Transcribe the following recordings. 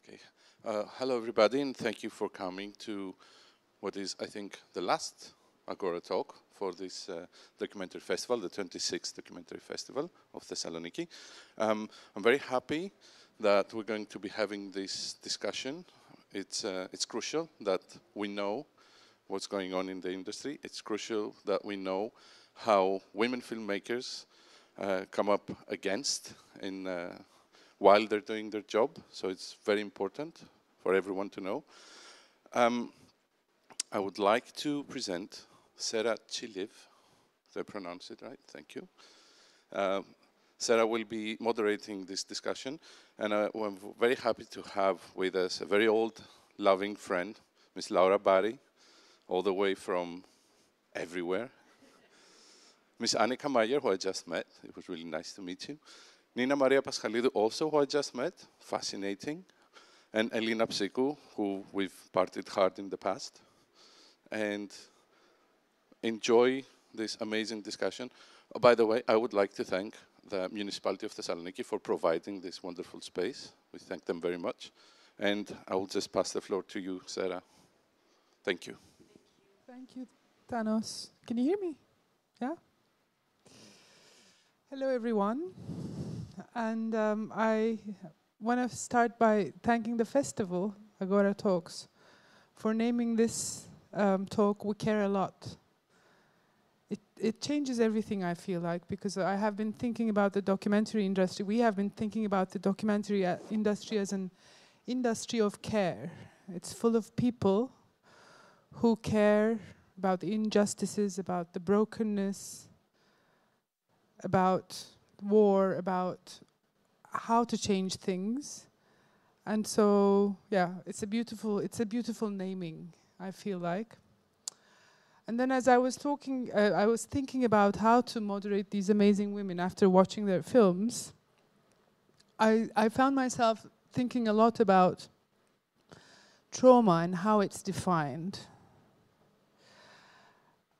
Okay. Hello, everybody, and thank you for coming to what is, I think, the last Agora talk for this documentary festival, the 26th documentary festival of Thessaloniki. I'm very happy that we're going to be having this discussion. It's crucial that we know what's going on in the industry. It's crucial that we know how women filmmakers come up against while they're doing their job. So it's very important for everyone to know. I would like to present Sarah Chiliv. Did I pronounce it right? Thank you. Sarah will be moderating this discussion, and I'm very happy to have with us a very old, loving friend, Miss Laura Barry, all the way from everywhere. Miss Annika Meyer, who I just met. It was really nice to meet you. Nina Maria Paschalidou, also who I just met. Fascinating. And Elina Psikou, who we've partied hard in the past. And enjoy this amazing discussion. Oh, by the way, I would like to thank the municipality of Thessaloniki for providing this wonderful space. We thank them very much. And I will just pass the floor to you, Sarah. Thank you. Thank you, Thanos. Can you hear me? Yeah? Hello, everyone. And I want to start by thanking the festival, Agora Talks, for naming this talk, We Care a Lot. It changes everything, I feel like, because I have been thinking about the documentary industry. We have been thinking about the documentary industry as an industry of care. It's full of people who care about the injustices, about the brokenness, about war, about how to change things. And so, yeah, it's a beautiful naming, I feel like. And then as I was talking, I was thinking about how to moderate these amazing women after watching their films. I found myself thinking a lot about trauma and how it's defined.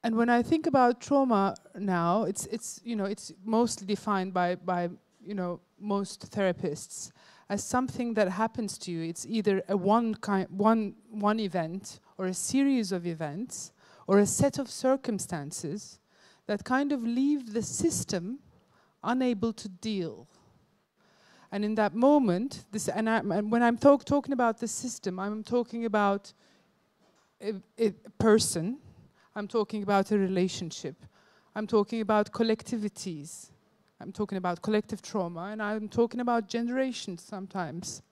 And when I think about trauma now, it's mostly defined by most therapists as something that happens to you. It's either one event or a series of events or a set of circumstances that kind of leave the system unable to deal. And in that moment, when I'm talking about the system, I'm talking about a person, I'm talking about a relationship, I'm talking about collectivities, I'm talking about collective trauma, and I'm talking about generations sometimes.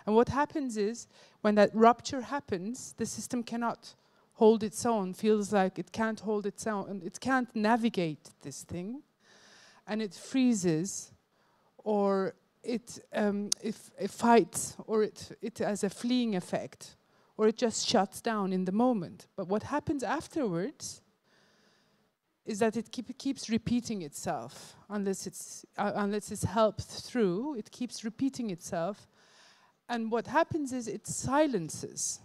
And what happens is, when that rupture happens, the system cannot hold its own, feels like it can't hold its own, and it can't navigate this thing, and it freezes, or it fights, or it has a fleeing effect, or it just shuts down in the moment. But what happens afterwards is that it keeps repeating itself, unless it's helped through. It keeps repeating itself, and what happens is it silences.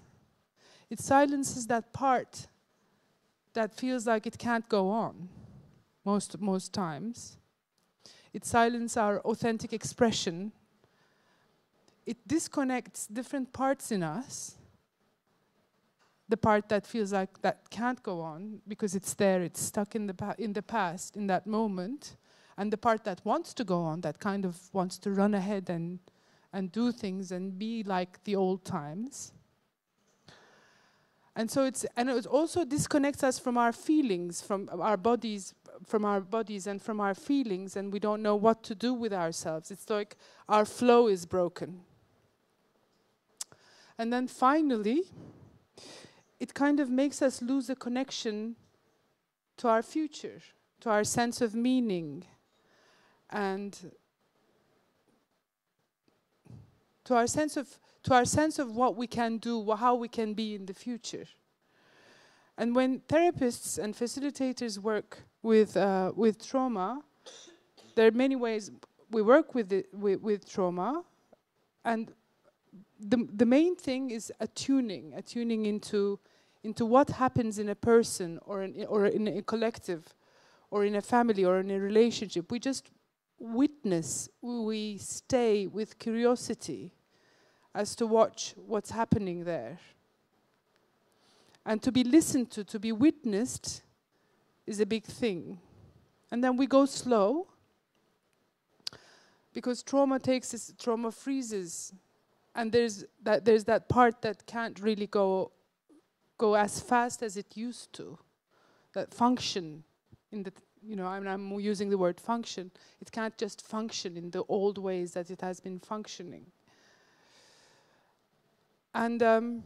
It silences that part that feels like it can't go on, most times. It silences our authentic expression. It disconnects different parts in us. The part that feels like that can't go on because it's there, it's stuck in the past, in that moment. And the part that wants to go on, that kind of wants to run ahead and do things and be like the old times. And so it also disconnects us from our feelings, from our bodies and from our feelings, and we don't know what to do with ourselves. It's like our flow is broken. And then finally, it kind of makes us lose a connection to our future, to our sense of meaning, and to our sense of what we can do, how we can be in the future. And when therapists and facilitators work with trauma, there are many ways we work with trauma, and the main thing is attuning into what happens in a person or in a collective or in a family or in a relationship. We just witness, we stay with curiosity as to watch what's happening there. And to be listened to be witnessed, is a big thing. And then we go slow, because trauma freezes, and there's that part that can't really go as fast as it used to. That function in the, I'm using the word function. It can't just function in the old ways that it has been functioning. And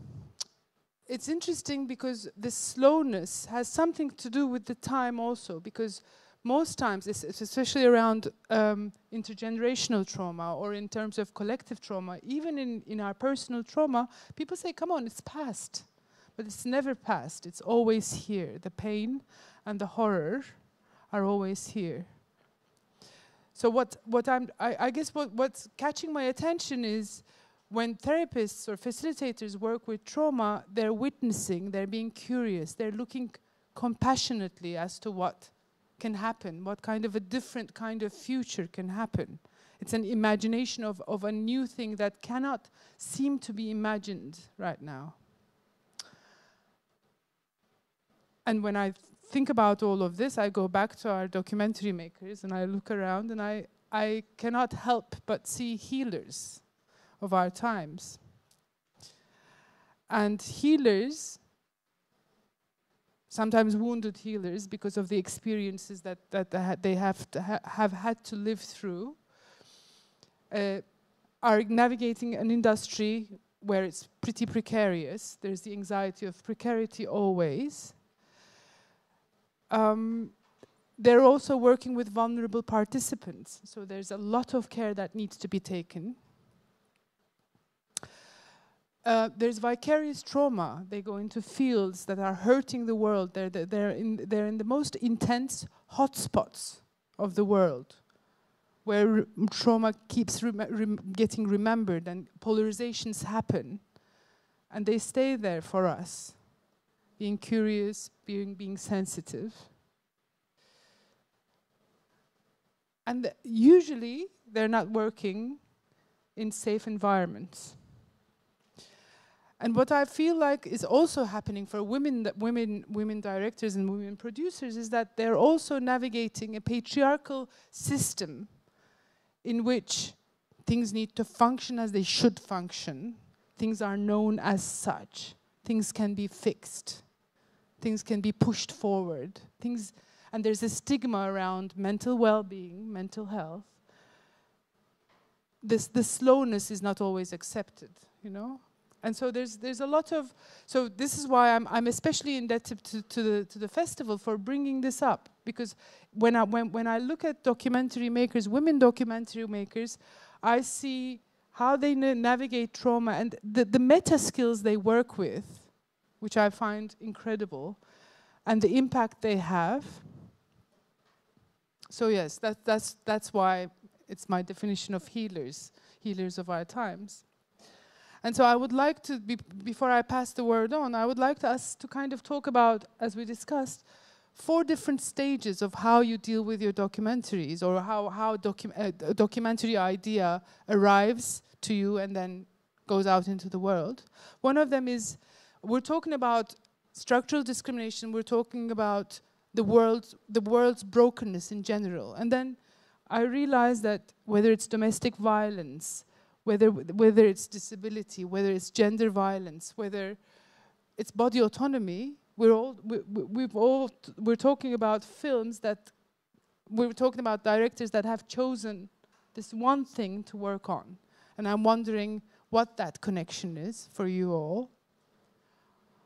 it's interesting because this slowness has something to do with the time also, because most times, especially around intergenerational trauma or in terms of collective trauma, even in our personal trauma, people say, come on, it's past. But it's never past, it's always here. The pain and the horror are always here. So I guess what's catching my attention is when therapists or facilitators work with trauma, they're witnessing, they're being curious, they're looking compassionately as to what can happen, what kind of a different kind of future can happen. It's an imagination of a new thing that cannot seem to be imagined right now. And when I think about all of this, I go back to our documentary makers and I look around and I cannot help but see healers of our times. And healers, sometimes wounded healers because of the experiences that they have had to live through, are navigating an industry where it's pretty precarious. There's the anxiety of precarity always. They're also working with vulnerable participants, so there's a lot of care that needs to be taken. There's vicarious trauma. They go into fields that are hurting the world. They're in the most intense hotspots of the world, where trauma keeps getting remembered and polarizations happen. And they stay there for us, being curious, being sensitive. And usually, they're not working in safe environments. And what I feel like is also happening for women directors and women producers is that they're also navigating a patriarchal system in which things need to function as they should function. Things are known as such. Things can be fixed. Things can be pushed forward. And there's a stigma around mental well-being, mental health. The slowness is not always accepted, And so there's a lot of, so this is why I'm especially indebted to the festival for bringing this up, because when I look at documentary makers, women documentary makers, I see how they navigate trauma and the meta skills they work with, which I find incredible, and the impact they have. So yes, that's why it's my definition of healers of our times. And so I would like to, before I pass the word on, I would like us to kind of talk about, as we discussed, 4 different stages of how you deal with your documentaries, or how a documentary idea arrives to you and then goes out into the world. One of them is, we're talking about structural discrimination, we're talking about the world's brokenness in general. And then I realized that whether it's domestic violence, whether it's disability, whether it's gender violence, whether it's body autonomy, we're talking about films that, we're talking about directors that have chosen this one thing to work on. And I'm wondering what that connection is for you all.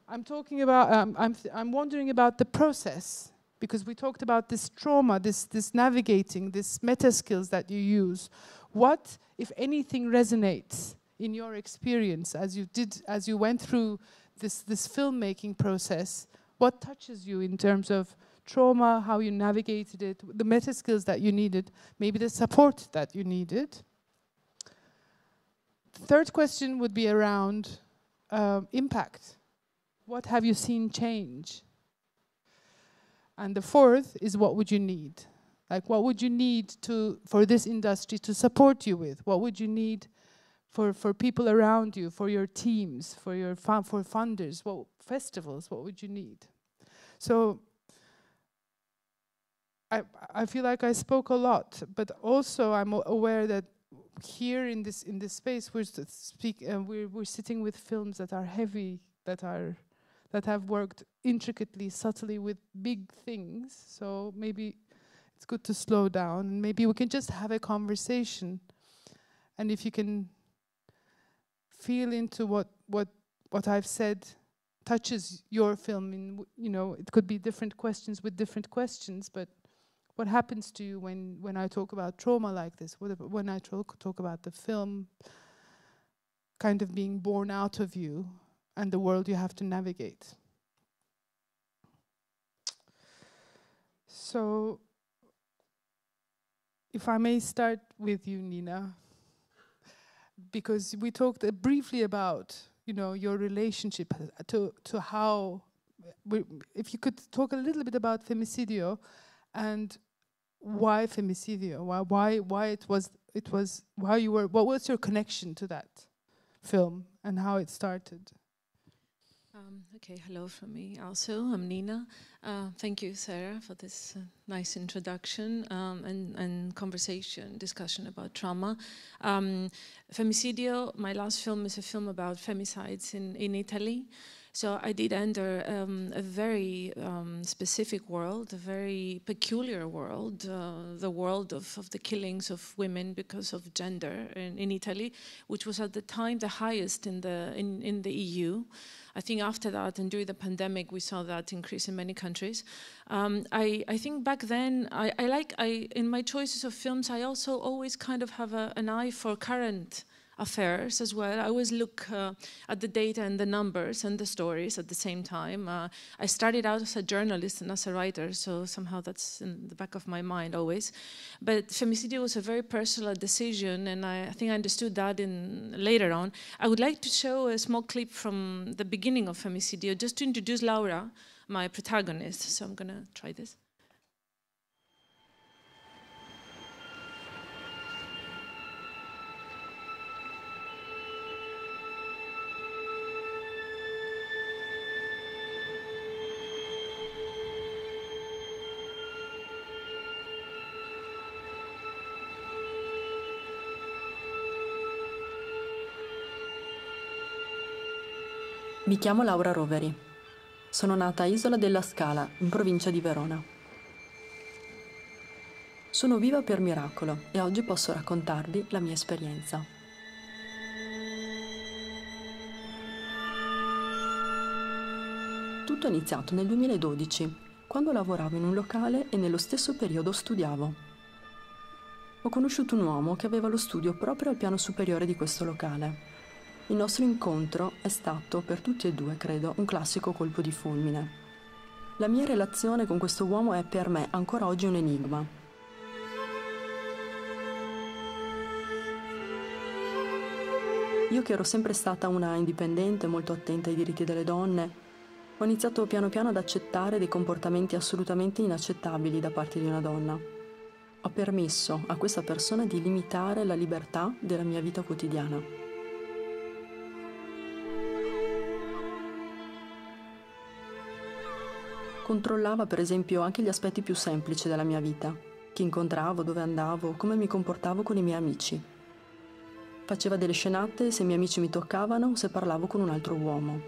I'm talking about, I'm wondering about the process, because we talked about this trauma, this navigating, this meta skills that you use. What, if anything, resonates in your experience as you went through this filmmaking process? What touches you in terms of trauma, how you navigated it, the meta skills that you needed, maybe the support that you needed? The third question would be around impact. What have you seen change? And the fourth is, what would you need? Like, what would you need for this industry to support you with? What would you need for people around you, for your teams, for your for funders, festivals, what would you need? So I feel like I spoke a lot, but also I'm aware that here in this space we're sitting with films that are heavy, that have worked intricately, subtly with big things. So maybe it's good to slow down, and maybe we can just have a conversation. And if you can feel into what I've said touches your film, in it could be different questions with different questions, but what happens to you when I talk about trauma like this? When I talk about the film kind of being born out of you and the world you have to navigate? So, if I may start with you, Nina, because we talked briefly about, your relationship to how. If you could talk a little bit about femicidio, and why femicidio? Why it was what was your connection to that film and how it started? Okay, hello from me also. I'm Nina. Thank you, Sarah, for this nice introduction and discussion about trauma. Femicidio, my last film, is a film about femicides in Italy. So I did enter a very specific world, a very peculiar world, the world of the killings of women because of gender in Italy, which was at the time the highest in the EU. I think after that and during the pandemic, we saw that increase in many countries. I think back then, in my choices of films, I also always kind of have an eye for current affairs as well. I always look at the data and the numbers and the stories at the same time. I started out as a journalist and as a writer, so somehow that's in the back of my mind always. But femicidio was a very personal decision, and I think I understood that later on. I would like to show a small clip from the beginning of femicidio, just to introduce Laura, my protagonist. So I'm gonna try this. Mi chiamo Laura Roveri. Sono nata a Isola della Scala, in provincia di Verona. Sono viva per miracolo e oggi posso raccontarvi la mia esperienza. Tutto è iniziato nel 2012, quando lavoravo in un locale e nello stesso periodo studiavo. Ho conosciuto un uomo che aveva lo studio proprio al piano superiore di questo locale. Il nostro incontro è stato, per tutti e due, credo, un classico colpo di fulmine. La mia relazione con questo uomo è per me ancora oggi un enigma. Io che ero sempre stata una indipendente, molto attenta ai diritti delle donne, ho iniziato piano piano ad accettare dei comportamenti assolutamente inaccettabili da parte di una donna. Ho permesso a questa persona di limitare la libertà della mia vita quotidiana. Controllava per esempio anche gli aspetti più semplici della mia vita, chi incontravo, dove andavo, come mi comportavo con i miei amici. Faceva delle scenate se i miei amici mi toccavano o se parlavo con un altro uomo.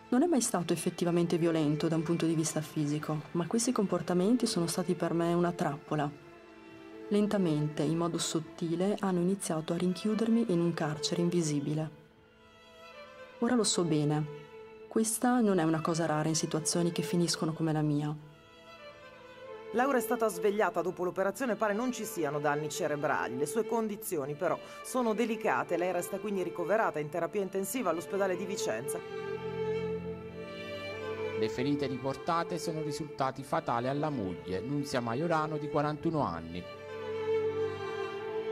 Non è mai stato effettivamente violento da un punto di vista fisico, ma questi comportamenti sono stati per me una trappola. Lentamente, in modo sottile, hanno iniziato a rinchiudermi in un carcere invisibile. Ora lo so bene. Questa non è una cosa rara in situazioni che finiscono come la mia. Laura è stata svegliata dopo l'operazione, pare non ci siano danni cerebrali. Le sue condizioni però sono delicate, lei resta quindi ricoverata in terapia intensiva all'ospedale di Vicenza. Le ferite riportate sono risultati fatali alla moglie, Nunzia Maiorano, di 41 anni.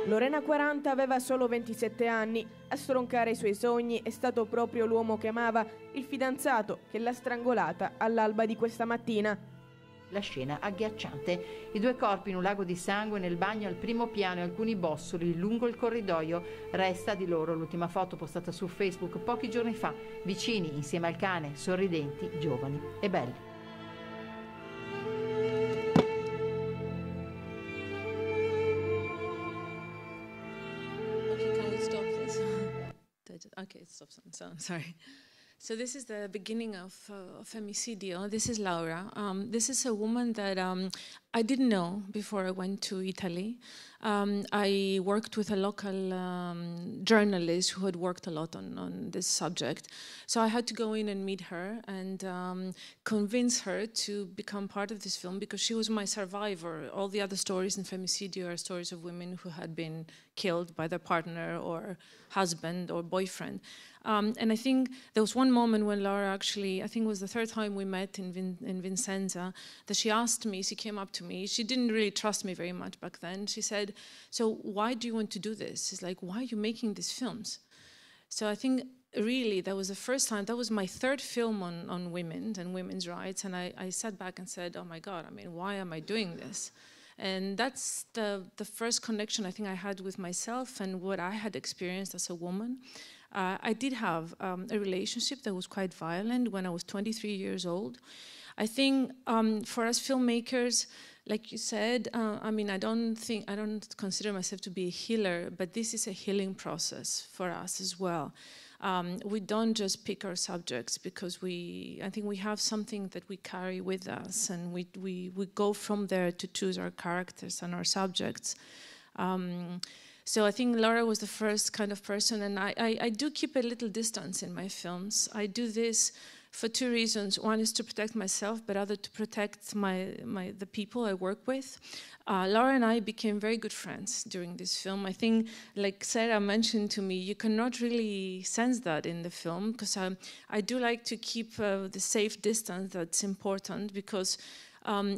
Lorena 40 aveva solo 27 anni. A stroncare i suoi sogni è stato proprio l'uomo che amava, il fidanzato che l'ha strangolata all'alba di questa mattina. la scena agghiacciante. I due corpi in un lago di sangue, nel bagno al primo piano e alcuni bossoli lungo il corridoio. Resta di loro l'ultima foto postata su Facebook pochi giorni fa, vicini insieme al cane, sorridenti, giovani e belli. Okay, it stops. So sorry. So this is the beginning of Femicidio. This is Laura. This is a woman that I didn't know before I went to Italy. I worked with a local journalist who had worked a lot on this subject. So I had to go in and meet her and convince her to become part of this film because she was my survivor. All the other stories in Femicidio are stories of women who had been killed by their partner or husband or boyfriend. And I think there was one moment when Laura actually, I think it was the third time we met in Vicenza, that she asked me, she came up to me, she didn't really trust me very much back then. She said, so why do you want to do this? It's like, why are you making these films? So I think really that was the first time, that was my third film on women and women's rights. And I sat back and said, oh my God, I mean, why am I doing this? And that's the first connection I think I had with myself and what I had experienced as a woman. I did have a relationship that was quite violent when I was 23 years old. I think for us filmmakers, like you said, I mean, I don't consider myself to be a healer, but this is a healing process for us as well. We don't just pick our subjects because I think we have something that we carry with us, and we go from there to choose our characters and our subjects. So I think Laura was the first kind of person, and I do keep a little distance in my films. I do this for two reasons. One is to protect myself, but other to protect the people I work with. Laura and I became very good friends during this film. I think, like Sarah mentioned to me, you cannot really sense that in the film, because I do like to keep the safe distance. That's important, because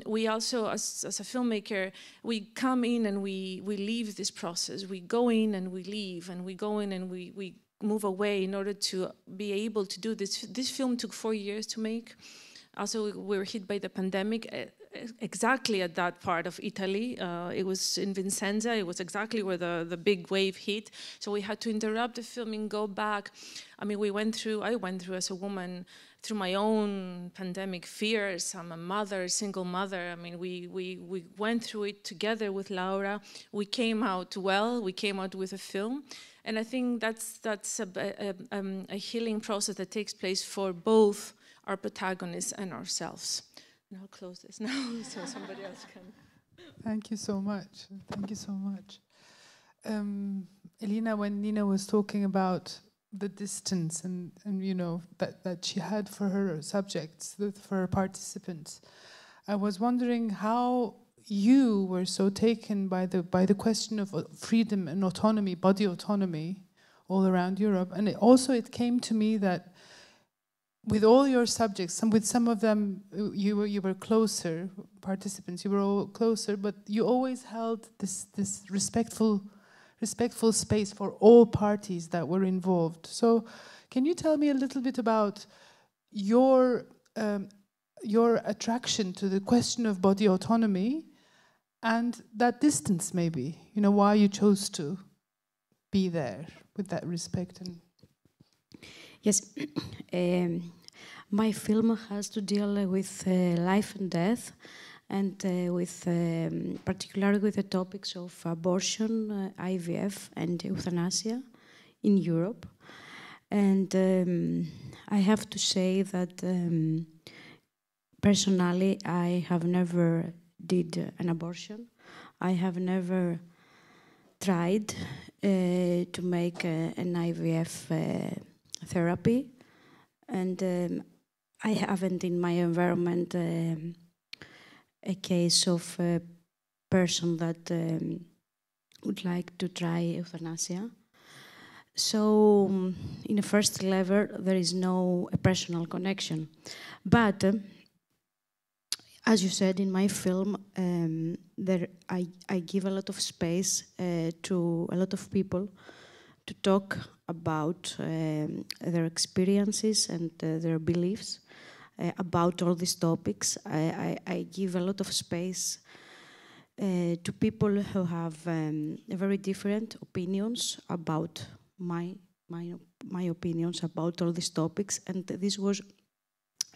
we also, as a filmmaker, we come in and we leave this process. We go in and we leave, and we go in and we move away in order to be able to do this. This film took 4 years to make. Also, we were hit by the pandemic exactly at that part of Italy. It was in Vicenza. It was exactly where the big wave hit. So we had to interrupt the filming, go back. I mean, I went through as a woman, through my own pandemic fears. I'm a mother, single mother. I mean, we went through it together with Laura. We came out well. We came out with a film. And I think that's a healing process that takes place for both our protagonists and ourselves. And I'll close this now so somebody else can. Thank you so much. Thank you so much. Elina, when Nina was talking about the distance and you know that she had for her subjects, for her participants, I was wondering how you were so taken by the question of freedom and autonomy, body autonomy, all around Europe. And it came to me that with all your subjects, with some of them you were closer participants. You were all closer, but you always held this respectful space for all parties that were involved. So, can you tell me a little bit about your attraction to the question of body autonomy? And that distance, maybe, you know, why you chose to be there with that respect. And yes, my film has to deal with life and death, and particularly with the topics of abortion, IVF, and euthanasia in Europe. And I have to say that personally, I have never did an abortion. I have never tried to make an IVF therapy, and I haven't in my environment a case of a person that would like to try euthanasia. So, in a first level, there is no personal connection. But as you said in my film, I give a lot of space to a lot of people to talk about their experiences and their beliefs. about all these topics. I give a lot of space to people who have very different opinions about my opinions about all these topics, and this was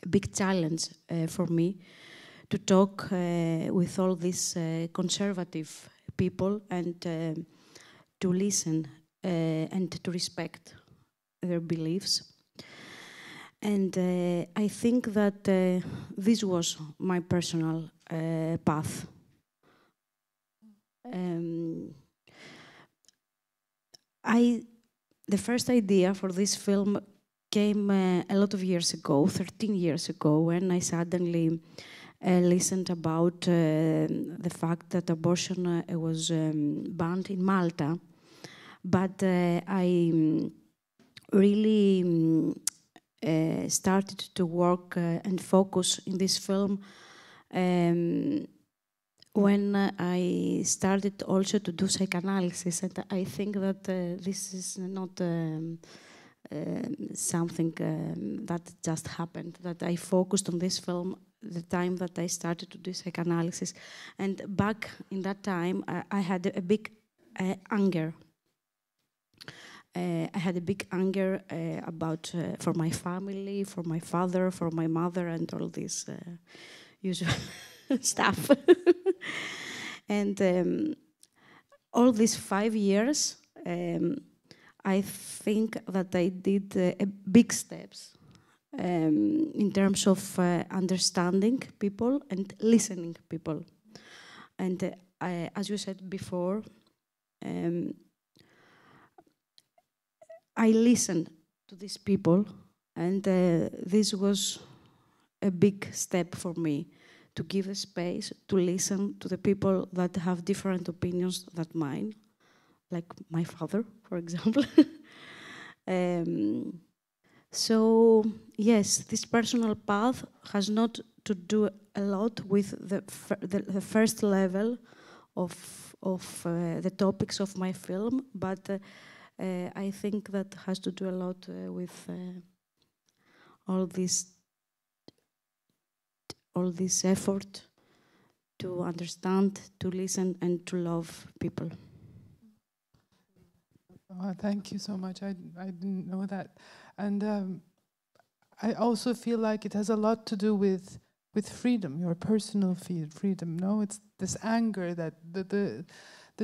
a big challenge for me to talk with all these conservative people and to listen and to respect their beliefs. And I think that this was my personal path. The first idea for this film came a lot of years ago, 13 years ago, when I suddenly listened about the fact that abortion was banned in Malta. But I really started to work and focus in this film when I started also to do psychoanalysis, and I think that this is not something that just happened, that I focused on this film the time that I started to do psychoanalysis. And back in that time, I had a big anger. I had a big anger about for my family, for my father, for my mother, and all this usual stuff. And all these 5 years, I think that I did big steps in terms of understanding people and listening people. And as you said before, I listened to these people, and this was a big step for me, to give a space to listen to the people that have different opinions than mine, like my father, for example. So yes, this personal path has not to do a lot with the first level of the topics of my film, but I think that has to do a lot with all this effort to understand, to listen, and to love people. Oh, thank you so much. I didn't know that. And I also feel like it has a lot to do with freedom, your personal freedom. No, it's this anger, that the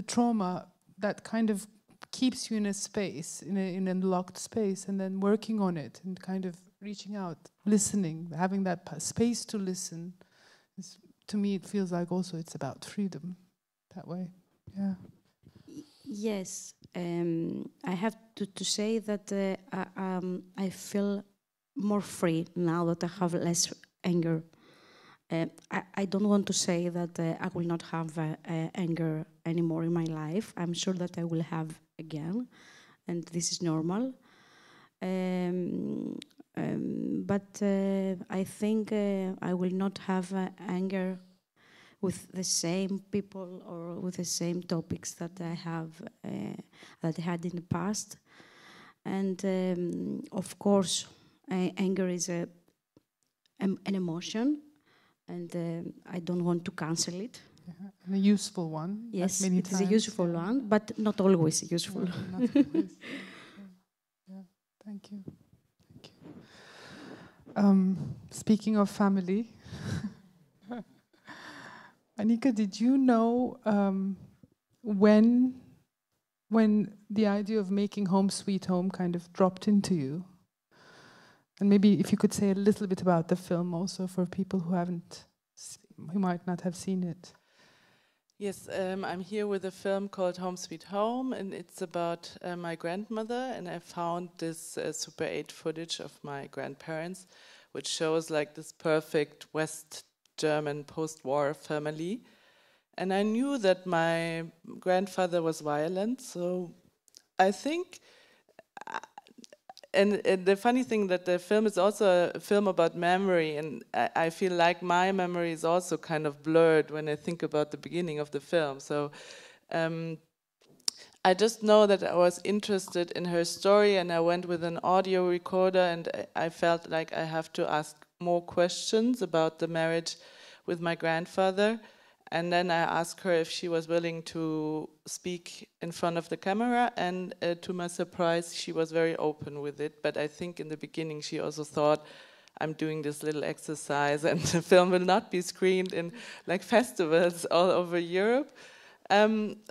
trauma that kind of keeps you in a space, in a locked space, and then working on it and kind of reaching out, listening, having that space to listen. To me, it feels like also it's about freedom that way. Yeah. Yes, I have to say that I feel more free now that I have less anger. I don't want to say that I will not have anger anymore in my life. I'm sure that I will have again, and this is normal. But I think I will not have anger with the same people or with the same topics that I have that I had in the past. And of course, anger is an emotion, and I don't want to cancel it. Yeah. And a useful one. Yes, many it times, is a useful one, but not always useful. No, not always. Yeah. Thank you. Thank you. Speaking of family, Anika, did you know when the idea of making Home Sweet Home kind of dropped into you? And maybe if you could say a little bit about the film also for people who might not have seen it. Yes, I'm here with a film called Home Sweet Home, and it's about my grandmother, and I found this Super 8 footage of my grandparents, which shows like this perfect West German post-war family. And I knew that my grandfather was violent, so I think, and the funny thing that the film is also a film about memory, and I feel like my memory is also kind of blurred when I think about the beginning of the film. So I just know that I was interested in her story, and I went with an audio recorder, and I felt like I have to ask more questions about the marriage with my grandfather. And then I asked her if she was willing to speak in front of the camera, and to my surprise, she was very open with it. But I think in the beginning she also thought, I'm doing this little exercise and the film will not be screened in like festivals all over Europe.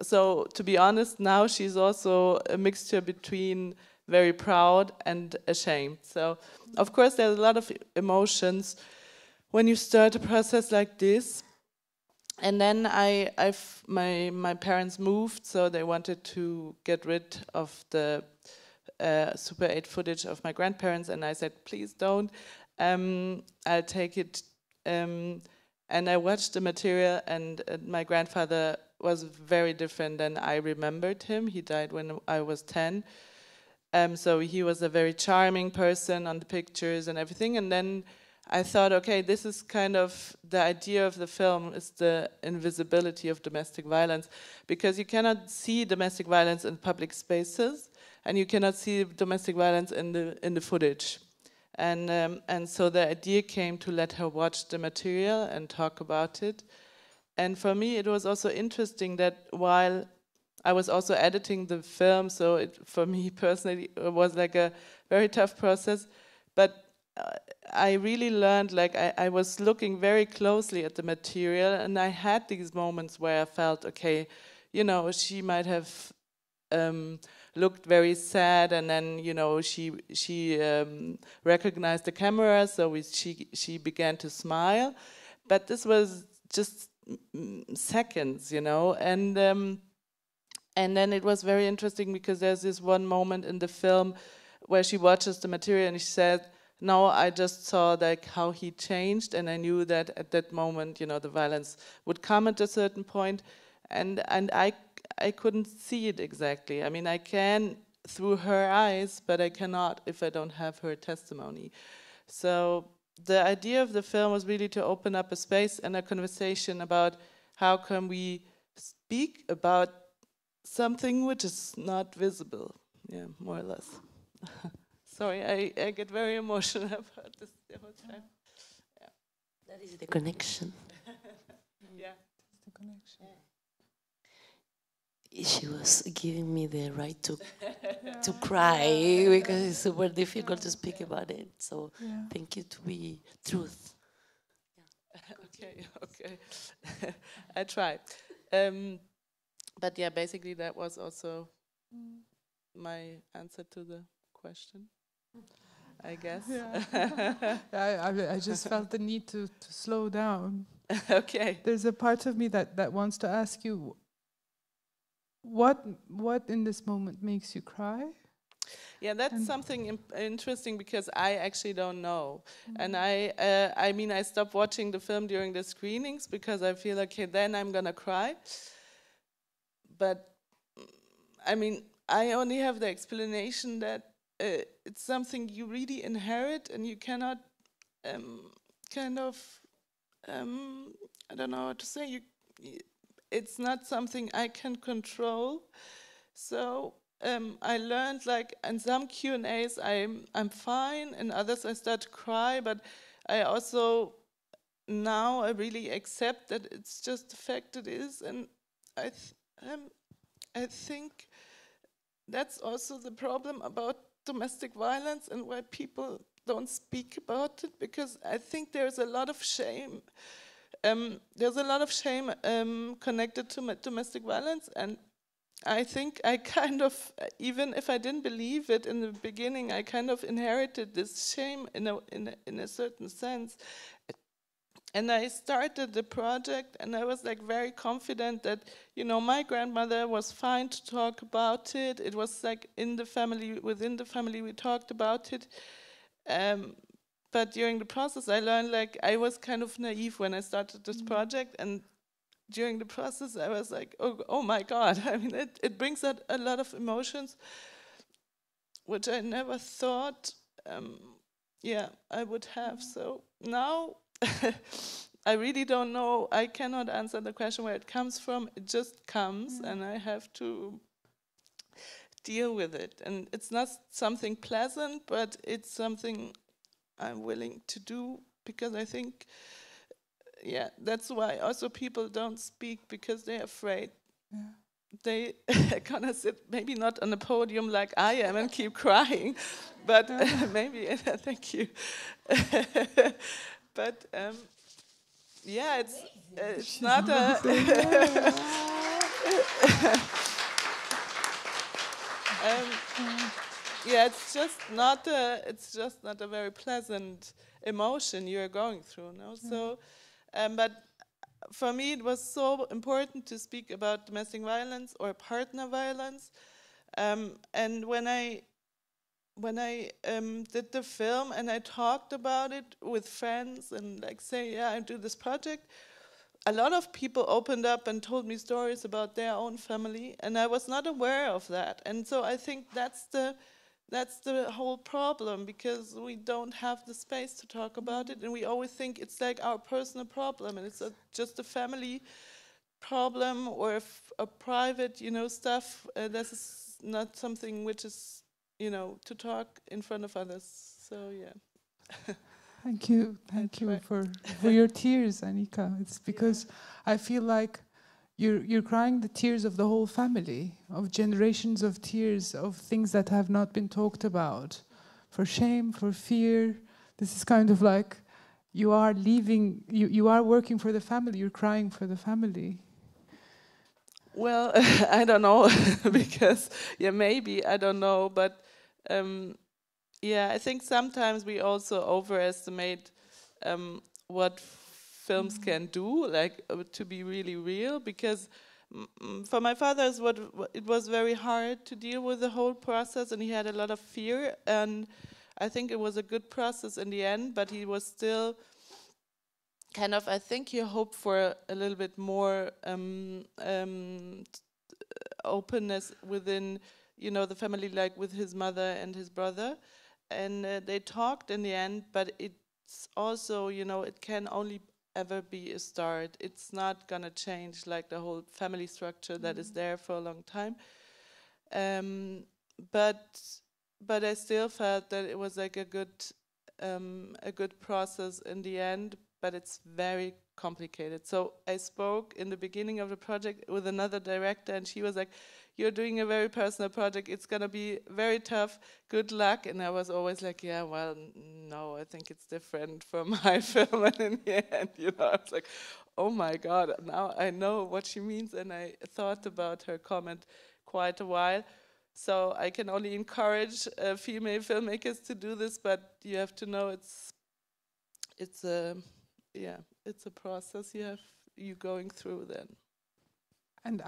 So to be honest, now she's also a mixture between very proud and ashamed. So of course there's a lot of emotions when you start a process like this. And then my parents moved, so they wanted to get rid of the Super 8 footage of my grandparents, and I said, please don't. I'll take it. And I watched the material, and my grandfather was very different than I remembered him. He died when I was 10. So he was a very charming person on the pictures and everything. And then I thought, okay, this is kind of the idea of the film, is the invisibility of domestic violence, because you cannot see domestic violence in public spaces, and you cannot see domestic violence in the footage. And so the idea came to let her watch the material and talk about it. And for me, it was also interesting that while I was also editing the film, so for me personally, it was like a very tough process, but I really learned, like I was looking very closely at the material, and I had these moments where I felt, okay, you know, she might have looked very sad, and then, you know, she recognized the camera, so she began to smile, but this was just seconds, you know, and then it was very interesting because there's this one moment in the film where she watches the material and she said, no, I just saw like how he changed, and I knew that at that moment, you know, the violence would come at a certain point, and I couldn't see it exactly. I mean, I can through her eyes, but I cannot if I don't have her testimony. So the idea of the film was really to open up a space and a conversation about how can we speak about something which is not visible, yeah, more or less. Sorry, I get very emotional about this the whole time. Yeah. That is the connection. Yeah. The connection. She was giving me the right to cry because it's super difficult to speak about it. So thank you to be truth. Yeah. Okay. I try. But yeah, basically that was also my answer to the question, I guess. I just felt the need to slow down. Okay. There's a part of me that wants to ask you, what in this moment makes you cry? Yeah, that's something interesting because I actually don't know. And I mean, I stopped watching the film during the screenings because I feel like, okay, then I'm gonna cry. But I mean, I only have the explanation that it's something you really inherit, and you cannot kind of I don't know how to say. It's not something I can control. So I learned, like, in some Q&As I'm fine, and others I start to cry. But I also now I really accept that it's just the fact it is, and I think that's also the problem about domestic violence and why people don't speak about it, because I think there's a lot of shame. There's a lot of shame connected to domestic violence, and I think I kind of, even if I didn't believe it in the beginning, I kind of inherited this shame in a certain sense. And I started the project, and I was like very confident that, you know, my grandmother was fine to talk about it. It was like in the family, within the family, we talked about it. But during the process, I learned, like, I was kind of naive when I started this project, and during the process, I was like, oh my God. I mean, it brings out a lot of emotions, which I never thought, I would have. So now, I really don't know. I cannot answer the question where it comes from. It just comes, and I have to deal with it. And it's not something pleasant, but it's something I'm willing to do because I think, yeah, that's why also people don't speak, because they're afraid. Yeah. They gonna sit maybe not on a podium like I am and keep crying, but maybe, thank you. But yeah, it's not a yeah, it's just not a very pleasant emotion you're going through, no? So, but for me, it was so important to speak about domestic violence or partner violence, and when I did the film and I talked about it with friends and like say, yeah, I do this project, a lot of people opened up and told me stories about their own family, and I was not aware of that. And so I think that's the whole problem, because we don't have the space to talk about it, and we always think it's like our personal problem, and it's just a family problem or a private, stuff. This is not something which is, to talk in front of others. So yeah. Thank you for your tears, Annika. It's because I feel like you're crying the tears of the whole family, of generations of tears, of things that have not been talked about, for shame, for fear. This is kind of like you are leaving, you are working for the family, you're crying for the family. Well, I don't know, because, yeah, maybe, I don't know, but yeah, I think sometimes we also overestimate what films can do, like to be really real, because for my father it was very hard to deal with the whole process, and he had a lot of fear, and I think it was a good process in the end, but he was still kind of, I think he hoped for a little bit more openness within, the family, like with his mother and his brother. And they talked in the end, but it's also, it can only ever be a start. It's not gonna change like the whole family structure that is there for a long time. But I still felt that it was like a good process in the end, but it's very complicated. So I spoke in the beginning of the project with another director, and she was like, "You're doing a very personal project. It's gonna be very tough. Good luck." And I was always like, "Yeah, well, no, I think it's different from my film." And in the end, I was like, "Oh my God, now I know what she means." And I thought about her comment quite a while. So I can only encourage female filmmakers to do this, but you have to know it's a process you going through then. And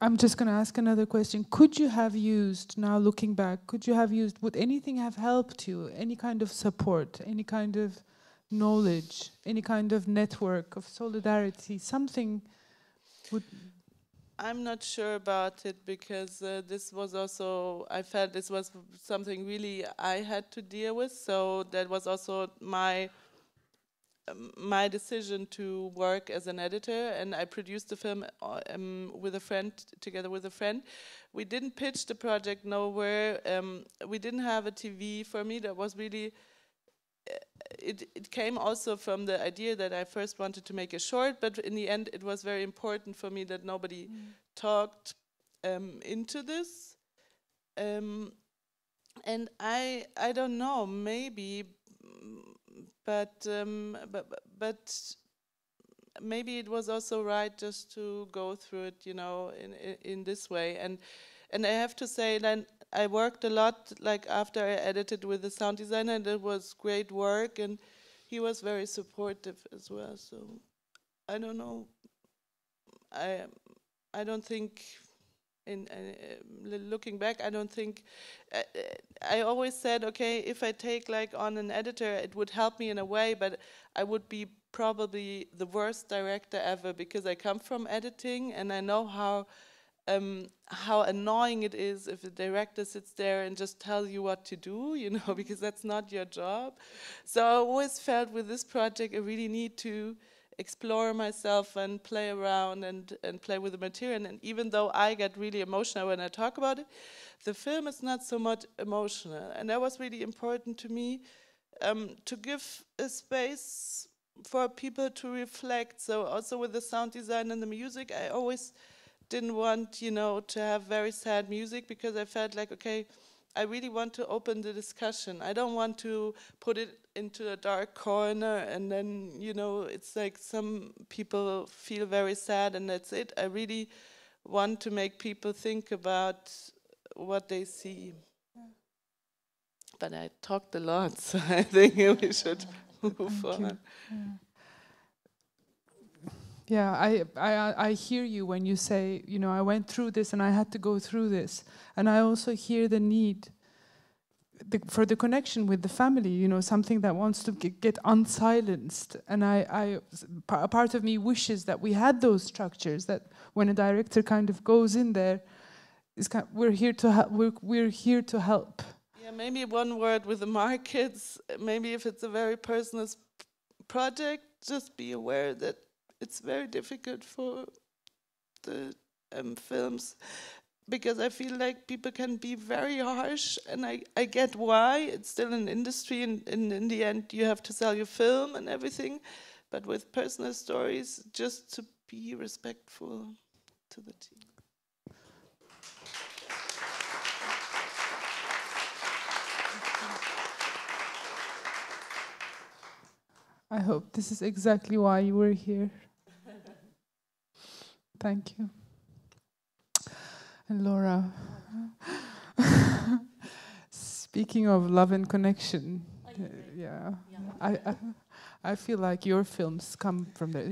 I'm just going to ask another question. Could you have used, now looking back, would anything have helped you? Any kind of support, any kind of knowledge, any kind of network of solidarity, something would... I'm not sure about it, because this was also, I felt this was something really I had to deal with. So that was also my decision to work as an editor, and I produced the film together with a friend. We didn't pitch the project nowhere. We didn't have a TV. For me, that was really, it came also from the idea that I first wanted to make a short, but in the end it was very important for me that nobody talked into this. And I don't know, maybe, but maybe it was also right just to go through it, in this way. And I have to say that I worked a lot, like after I edited with the sound designer, and it was great work, and he was very supportive as well. So I don't know. I don't think, looking back, I don't think, I always said, okay, if I take like on an editor, it would help me in a way, but I would be probably the worst director ever, because I come from editing, and I know how annoying it is if the director sits there and just tells you what to do, because that's not your job. So I always felt with this project I really need to explore myself and play around and play with the material. And even though I get really emotional when I talk about it, the film is not so much emotional. And that was really important to me, to give a space for people to reflect. So also with the sound design and the music, I always didn't want, you know, to have very sad music, because I felt like, okay, I really want to open the discussion. I don't want to put it into a dark corner and then, you know, it's like some people feel very sad and that's it. I really want to make people think about what they see. But I talked a lot, so I think we should move on. Yeah, I hear you when you say, you know, I went through this and I had to go through this. And I also hear the need for the connection with the family, you know, something that wants to get unsilenced. And a part of me wishes that we had those structures, that when a director kind of goes in there, we're here to help. We're here to help. Yeah, maybe one word with the markets. Maybe if it's a very personal project, just be aware that it's very difficult for the films, because I feel like people can be very harsh, and I get why. It's still an industry, and in the end you have to sell your film and everything. But with personal stories, just to be respectful to the team. I hope this is exactly why you were here. Thank you. And Laura, speaking of love and connection, yeah, I feel like your films come from there.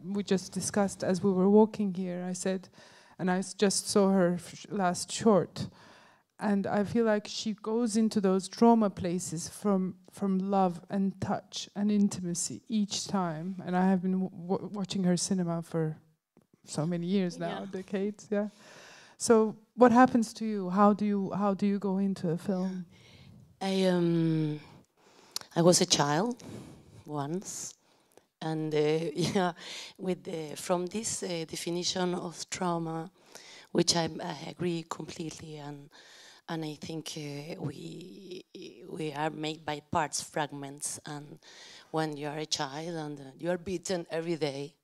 We just discussed as we were walking here, I said, and I just saw her last short, and I feel like she goes into those trauma places from love and touch and intimacy each time. And I have been watching her cinema for so many years now, decades, yeah. So what happens to you? How do you go into a film? I was a child once, and yeah, from this definition of trauma, which I agree completely, and I think we are made by parts, fragments, and when you are a child and you are beaten every day,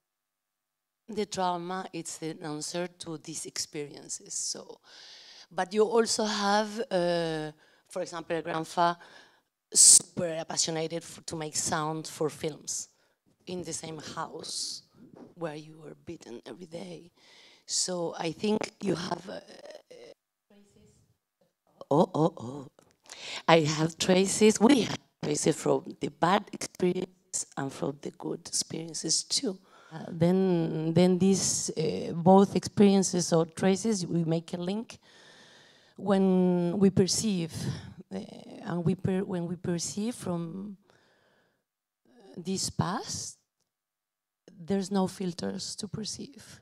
the trauma is the answer to these experiences. So, but you also have, for example, a grandfather super appassionated to make sound for films in the same house where you were beaten every day. So I think you have I have traces, we have traces from the bad experiences and from the good experiences too. Then these both experiences or traces, we make a link when we perceive, and when we perceive from this past, there's no filters to perceive.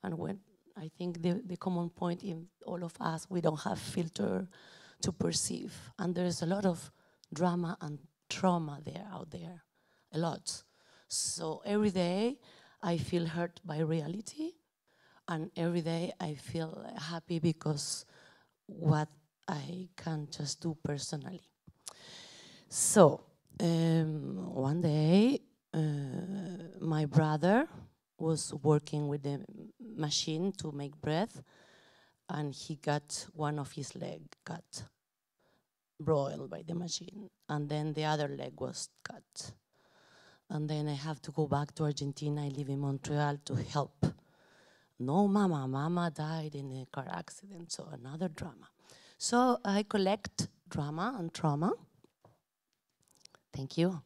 And when I think the common point in all of us, we don't have filter to perceive. And there's a lot of drama and trauma out there, a lot. So every day I feel hurt by reality, and every day I feel happy because what I can just do personally. So one day my brother was working with the machine to make bread, and he got one of his legs cut, broiled by the machine, and then the other leg was cut. And then I have to go back to Argentina. I live in Montreal to help. No, mama died in a car accident, so another drama. So I collect drama and trauma. Thank you.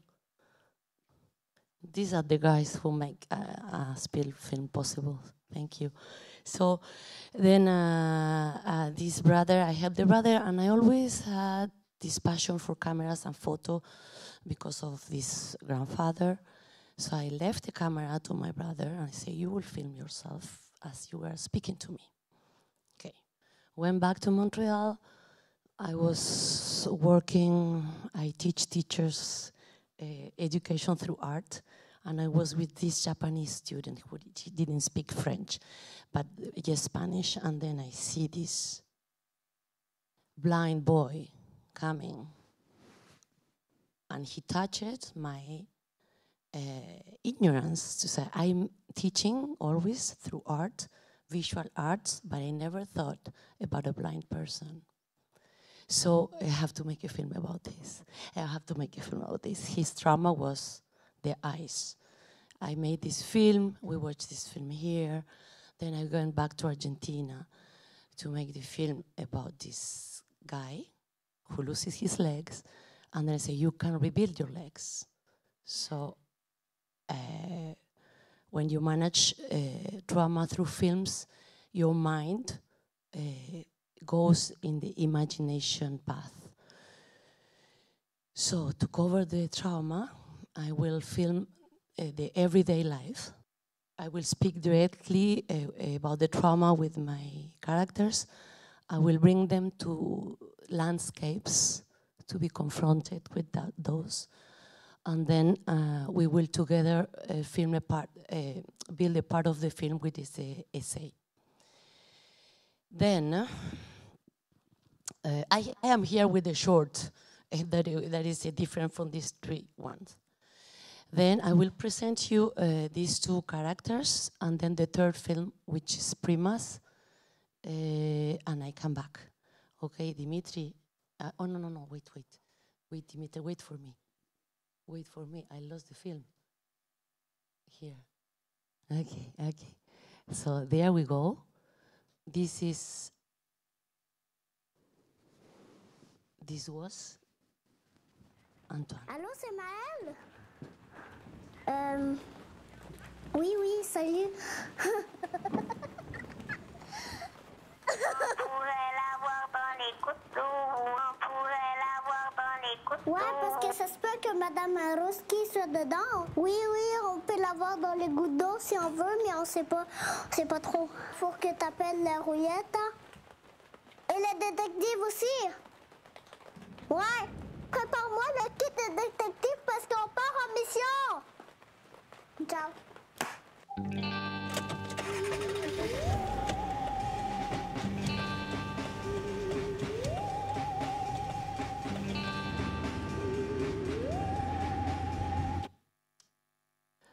These are the guys who make a spill film possible. Thank you. So then this brother, I have the brother, and I always had this passion for cameras and photo because of this grandfather. So I left the camera to my brother and I say, you will film yourself as you were speaking to me. Okay. Went back to Montreal. I was working, I teach teachers education through art, and I was with this Japanese student who didn't speak French, but just Spanish, and then I see this blind boy coming And he touched my ignorance to say, I'm teaching always through art, visual arts, but I never thought about a blind person. So I have to make a film about this. I have to make a film about this. His trauma was the eyes. I made this film, we watched this film here, then I went back to Argentina to make the film about this guy who loses his legs, and then I say, you can rebuild your legs. So when you manage trauma through films, your mind goes in the imagination path. So to cover the trauma, I will film the everyday life. I will speak directly about the trauma with my characters. I will bring them to landscapes to be confronted with those. And then we will together film a part, build a part of the film with this essay. Then I am here with a short that is different from these three ones. Then I will present you these two characters, and then the third film, which is Primas, and I come back. Okay, Dimitri. Oh, no, wait, Dimitri, wait for me. Wait for me, I lost the film. Here. Okay. So there we go. This was Antoine. Allô, c'est Maëlle? Oui, salut. Ouais, parce que ça se peut que Madame Ruski soit dedans. Oui, on peut l'avoir dans les gouttes d'eau si on veut, mais on sait pas trop. Faut que t'appelles la rouillette. Et le détective aussi. Ouais, prépare-moi le kit de détective parce qu'on part en mission. Ciao.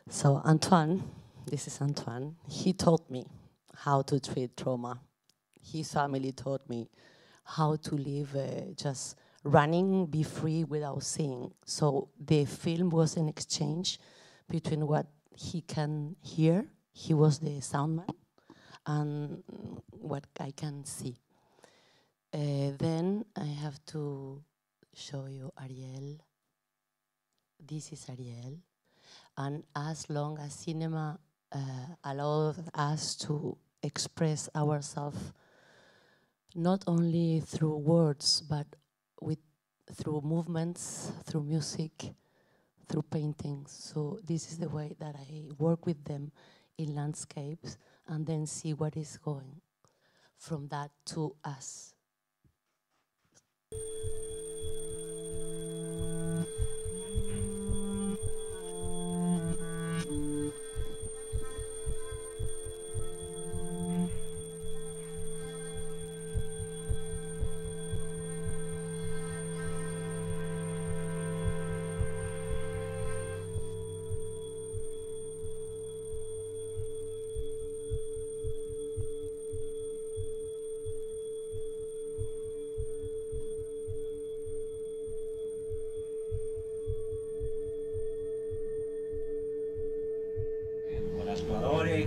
So Antoine, this is Antoine, he taught me how to treat trauma. His family taught me how to live just running, be free without seeing. So the film was an exchange between what he can hear, he was the sound man, and what I can see. Then I have to show you Ariel. This is Ariel. And as long as cinema allows us to express ourselves not only through words, but through movements, through music, through paintings. So this is the way that I work with them in landscapes and then see what is going from that to us.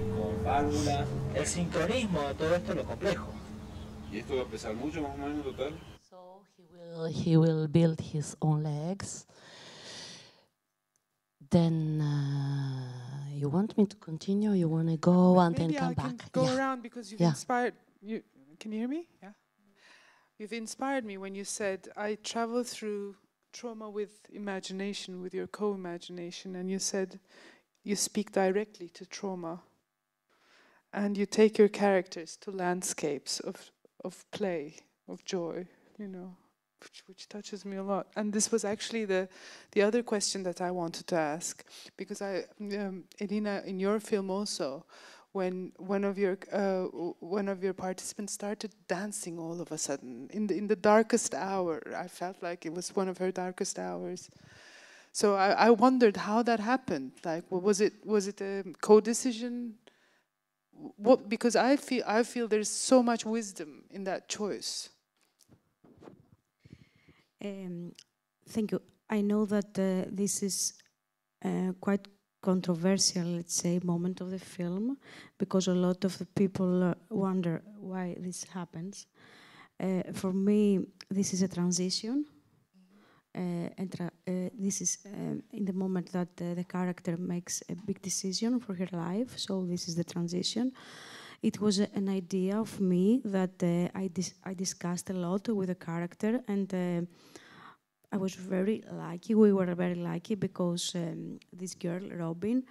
Con válvulas, el sincronismo de todo esto es lo complejo. ¿Y esto va a pesar mucho más o menos en total? So he will build his own legs. Then you want me to continue? You want to go and then come back? Maybe I can go around because you've inspired. Can you hear me? Yeah. You've inspired me when you said I travel through trauma with imagination, with your co-imagination, and you said you speak directly to trauma. And you take your characters to landscapes of play, of joy, which touches me a lot. And this was actually the other question that I wanted to ask, because Elina, in your film also, when one of your participants started dancing all of a sudden in the darkest hour, I felt like it was one of her darkest hours. So I wondered how that happened. Like, was it a co-decision? Because I feel there's so much wisdom in that choice. Thank you. I know that this is quite controversial, let's say, moment of the film, because a lot of the people wonder why this happens. For me, this is a transition. This is in the moment that the character makes a big decision for her life, so this is the transition. It was an idea of me that I discussed a lot with the character, and I was very lucky, we were very lucky, because this girl, Robin,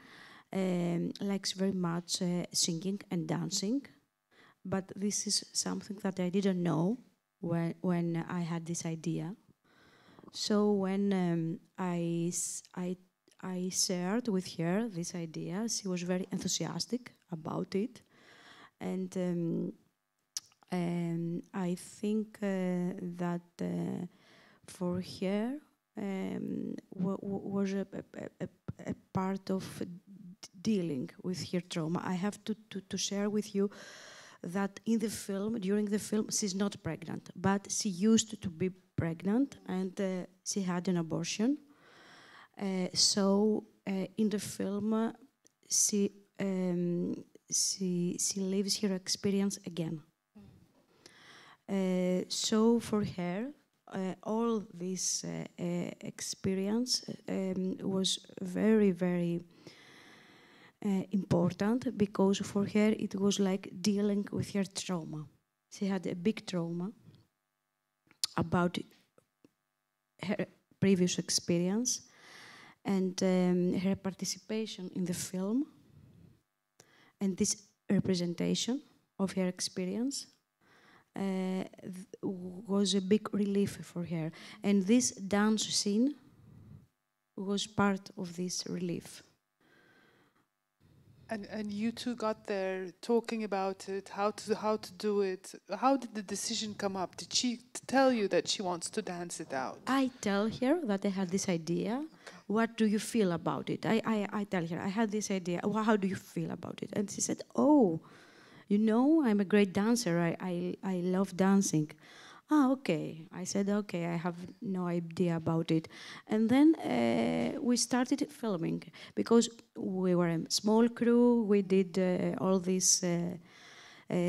likes very much singing and dancing, but this is something that I didn't know when I had this idea. So when I shared with her this idea, she was very enthusiastic about it, and I think that for her was a part of dealing with her trauma. I have to share with you that in the film, during the film, she's not pregnant, but she used to be pregnant, and she had an abortion. So in the film, she lives her experience again. So for her, all this experience was very, very important, because for her it was like dealing with her trauma. She had a big trauma about her previous experience, and her participation in the film and this representation of her experience was a big relief for her. And this dance scene was part of this relief. And you two got there talking about it, how to do it. How did the decision come up? Did she tell you that she wants to dance it out? I tell her that I had this idea. Okay. What do you feel about it? I tell her, I had this idea. Well, how do you feel about it? And she said, oh, you know, I'm a great dancer. I love dancing. Ah, okay. I said, okay, I have no idea about it. And then we started filming, because we were a small crew. We did all these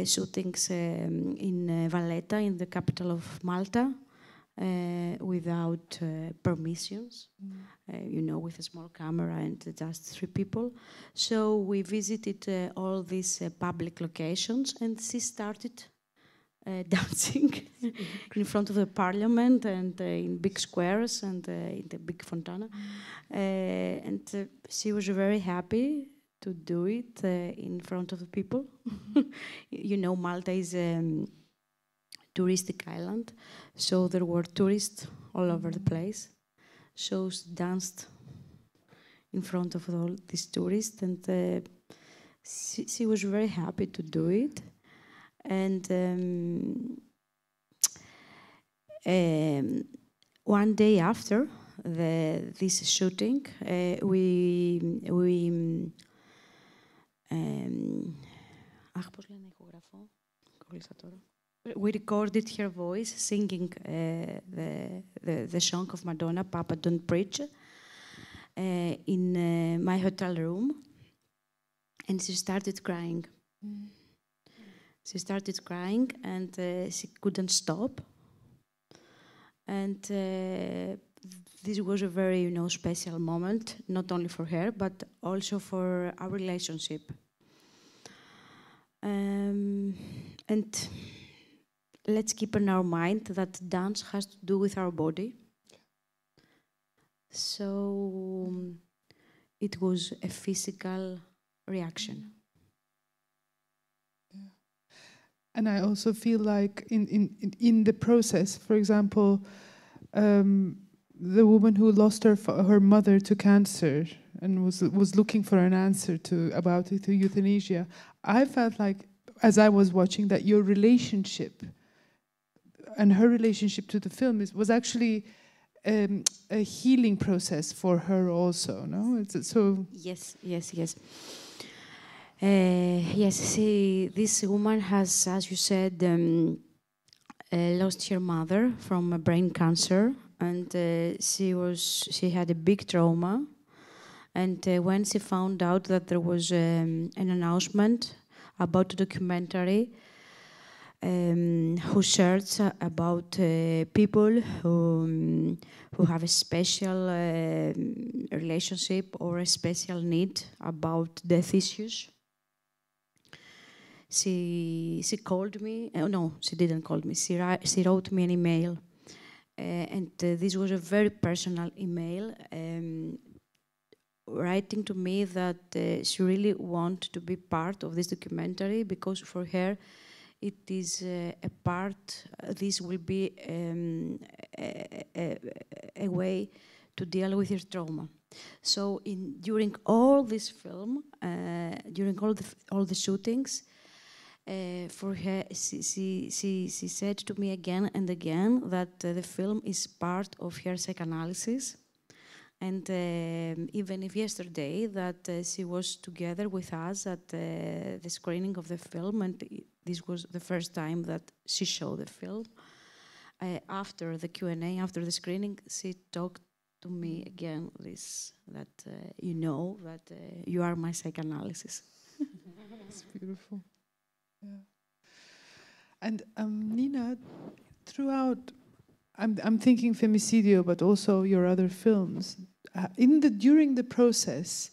shootings in Valletta, in the capital of Malta, without permissions, you know, with a small camera and just 3 people. So we visited all these public locations, and she started dancing in front of the parliament, and in big squares, and in the big fontana. And she was very happy to do it in front of the people. You know, Malta is a touristic island, so there were tourists all over the place. So she danced in front of all these tourists, and she was very happy to do it. And one day after this shooting, we recorded her voice singing the song of Madonna, Papa Don't Preach, in my hotel room, and she started crying. She started crying, and she couldn't stop. And this was a very, you know, special moment, not only for her, but also for our relationship. And let's keep in our mind that dance has to do with our body. So it was a physical reaction. And I also feel like in the process, for example, the woman who lost her mother to cancer and was looking for an answer about euthanasia, I felt like, as I was watching, that your relationship and her relationship to the film was actually a healing process for her also, no? So yes. Yes, see, this woman has, as you said, lost her mother from a brain cancer, and she had a big trauma. And when she found out that there was an announcement about a documentary who shared about people who have a special relationship or a special need about death issues, she called me. No, she didn't call me. She wrote me an email, and this was a very personal email, writing to me that she really wanted to be part of this documentary because for her it is a part. This will be a way to deal with her trauma. So during all this film, during all the shootings. For her, she said to me again and again that the film is part of her psychoanalysis. And even if yesterday that she was together with us at the screening of the film, and this was the first time that she showed the film, after the Q&A, after the screening, she talked to me again that you know that you are my psychoanalysis. It's beautiful. Yeah. And Nina, throughout, I'm thinking Femicidio, but also your other films. During the process,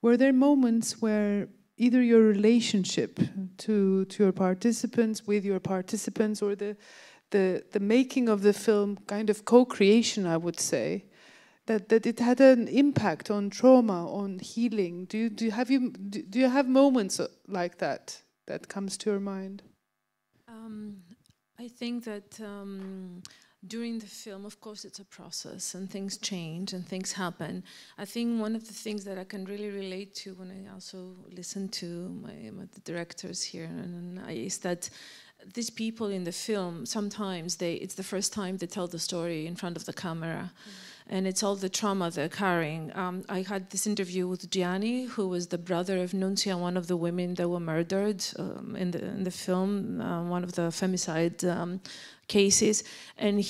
were there moments where either your relationship to your participants, with your participants, or the making of the film, kind of co-creation, I would say, that it had an impact on trauma, on healing? Do you have moments like that comes to your mind? I think that during the film, of course, it's a process and things change and things happen. I think one of the things that I can really relate to when I also listen to the directors here is that these people in the film, sometimes it's the first time they tell the story in front of the camera. And it's all the trauma they're carrying. I had this interview with Gianni, who was the brother of Nunzia, one of the women that were murdered in the film, one of the femicide cases. And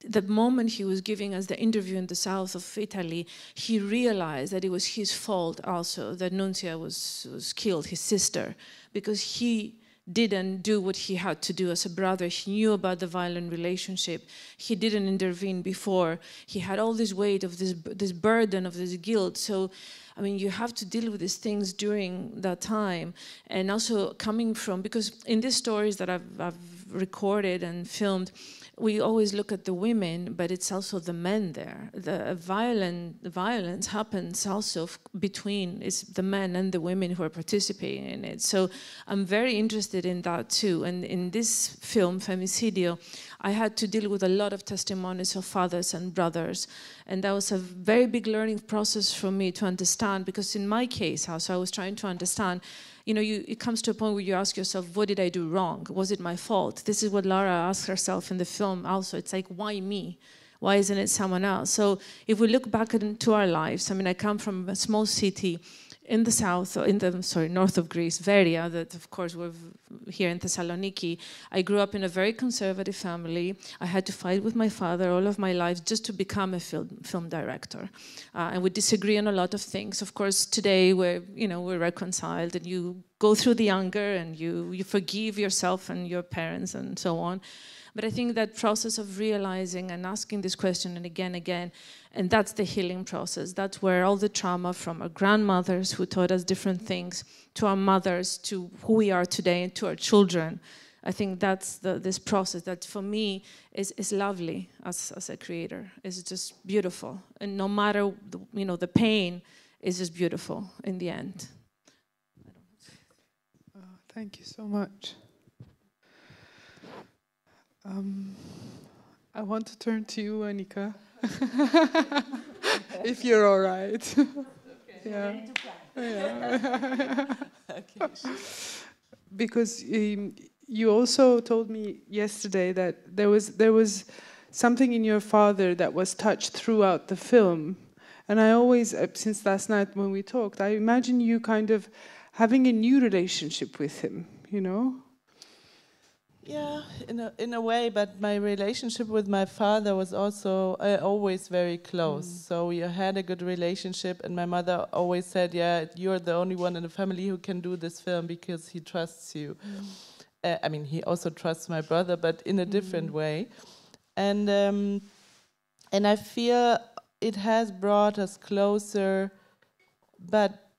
the moment he was giving us the interview in the south of Italy, he realized that it was his fault also that Nunzia was killed, his sister, because he didn't do what he had to do as a brother. He knew about the violent relationship. He didn't intervene before. He had all this weight of this burden of this guilt. So, I mean, you have to deal with these things during that time. And also coming from, because in these stories that I've recorded and filmed, we always look at the women, but it's also the men there. The violence happens also between the men and the women who are participating in it. So I'm very interested in that too. And in this film, Femicidio, I had to deal with a lot of testimonies of fathers and brothers. And that was a very big learning process for me to understand, because in my case, also I was trying to understand, you know, it comes to a point where you ask yourself, what did I do wrong? Was it my fault? This is what Lara asked herself in the film also. It's like, why me? Why isn't it someone else? So if we look back into our lives, I mean, I come from a small city in the south, north of Greece, Veria, that of course we're here in Thessaloniki. I grew up in a very conservative family. I had to fight with my father all of my life just to become a film director. And we disagree on a lot of things. Of course, today we're reconciled, and you go through the anger and you forgive yourself and your parents and so on. But I think that process of realizing and asking this question and again, and that's the healing process. That's where all the trauma from our grandmothers who taught us different things, to our mothers, to who we are today, and to our children. I think that's this process that for me is lovely as a creator. It's just beautiful. And no matter the pain, is just beautiful in the end. Thank you so much. I want to turn to you, Annika, if you're all right. Okay. Yeah. Okay. Because you also told me yesterday that there was something in your father that was touched throughout the film. And I always, since last night when we talked, I imagine you kind of having a new relationship with him, you know? Yeah, in a way, but my relationship with my father was also always very close. So we had a good relationship, and my mother always said, yeah, you're the only one in the family who can do this film because he trusts you. I mean, he also trusts my brother, but in a different way. And I feel it has brought us closer, but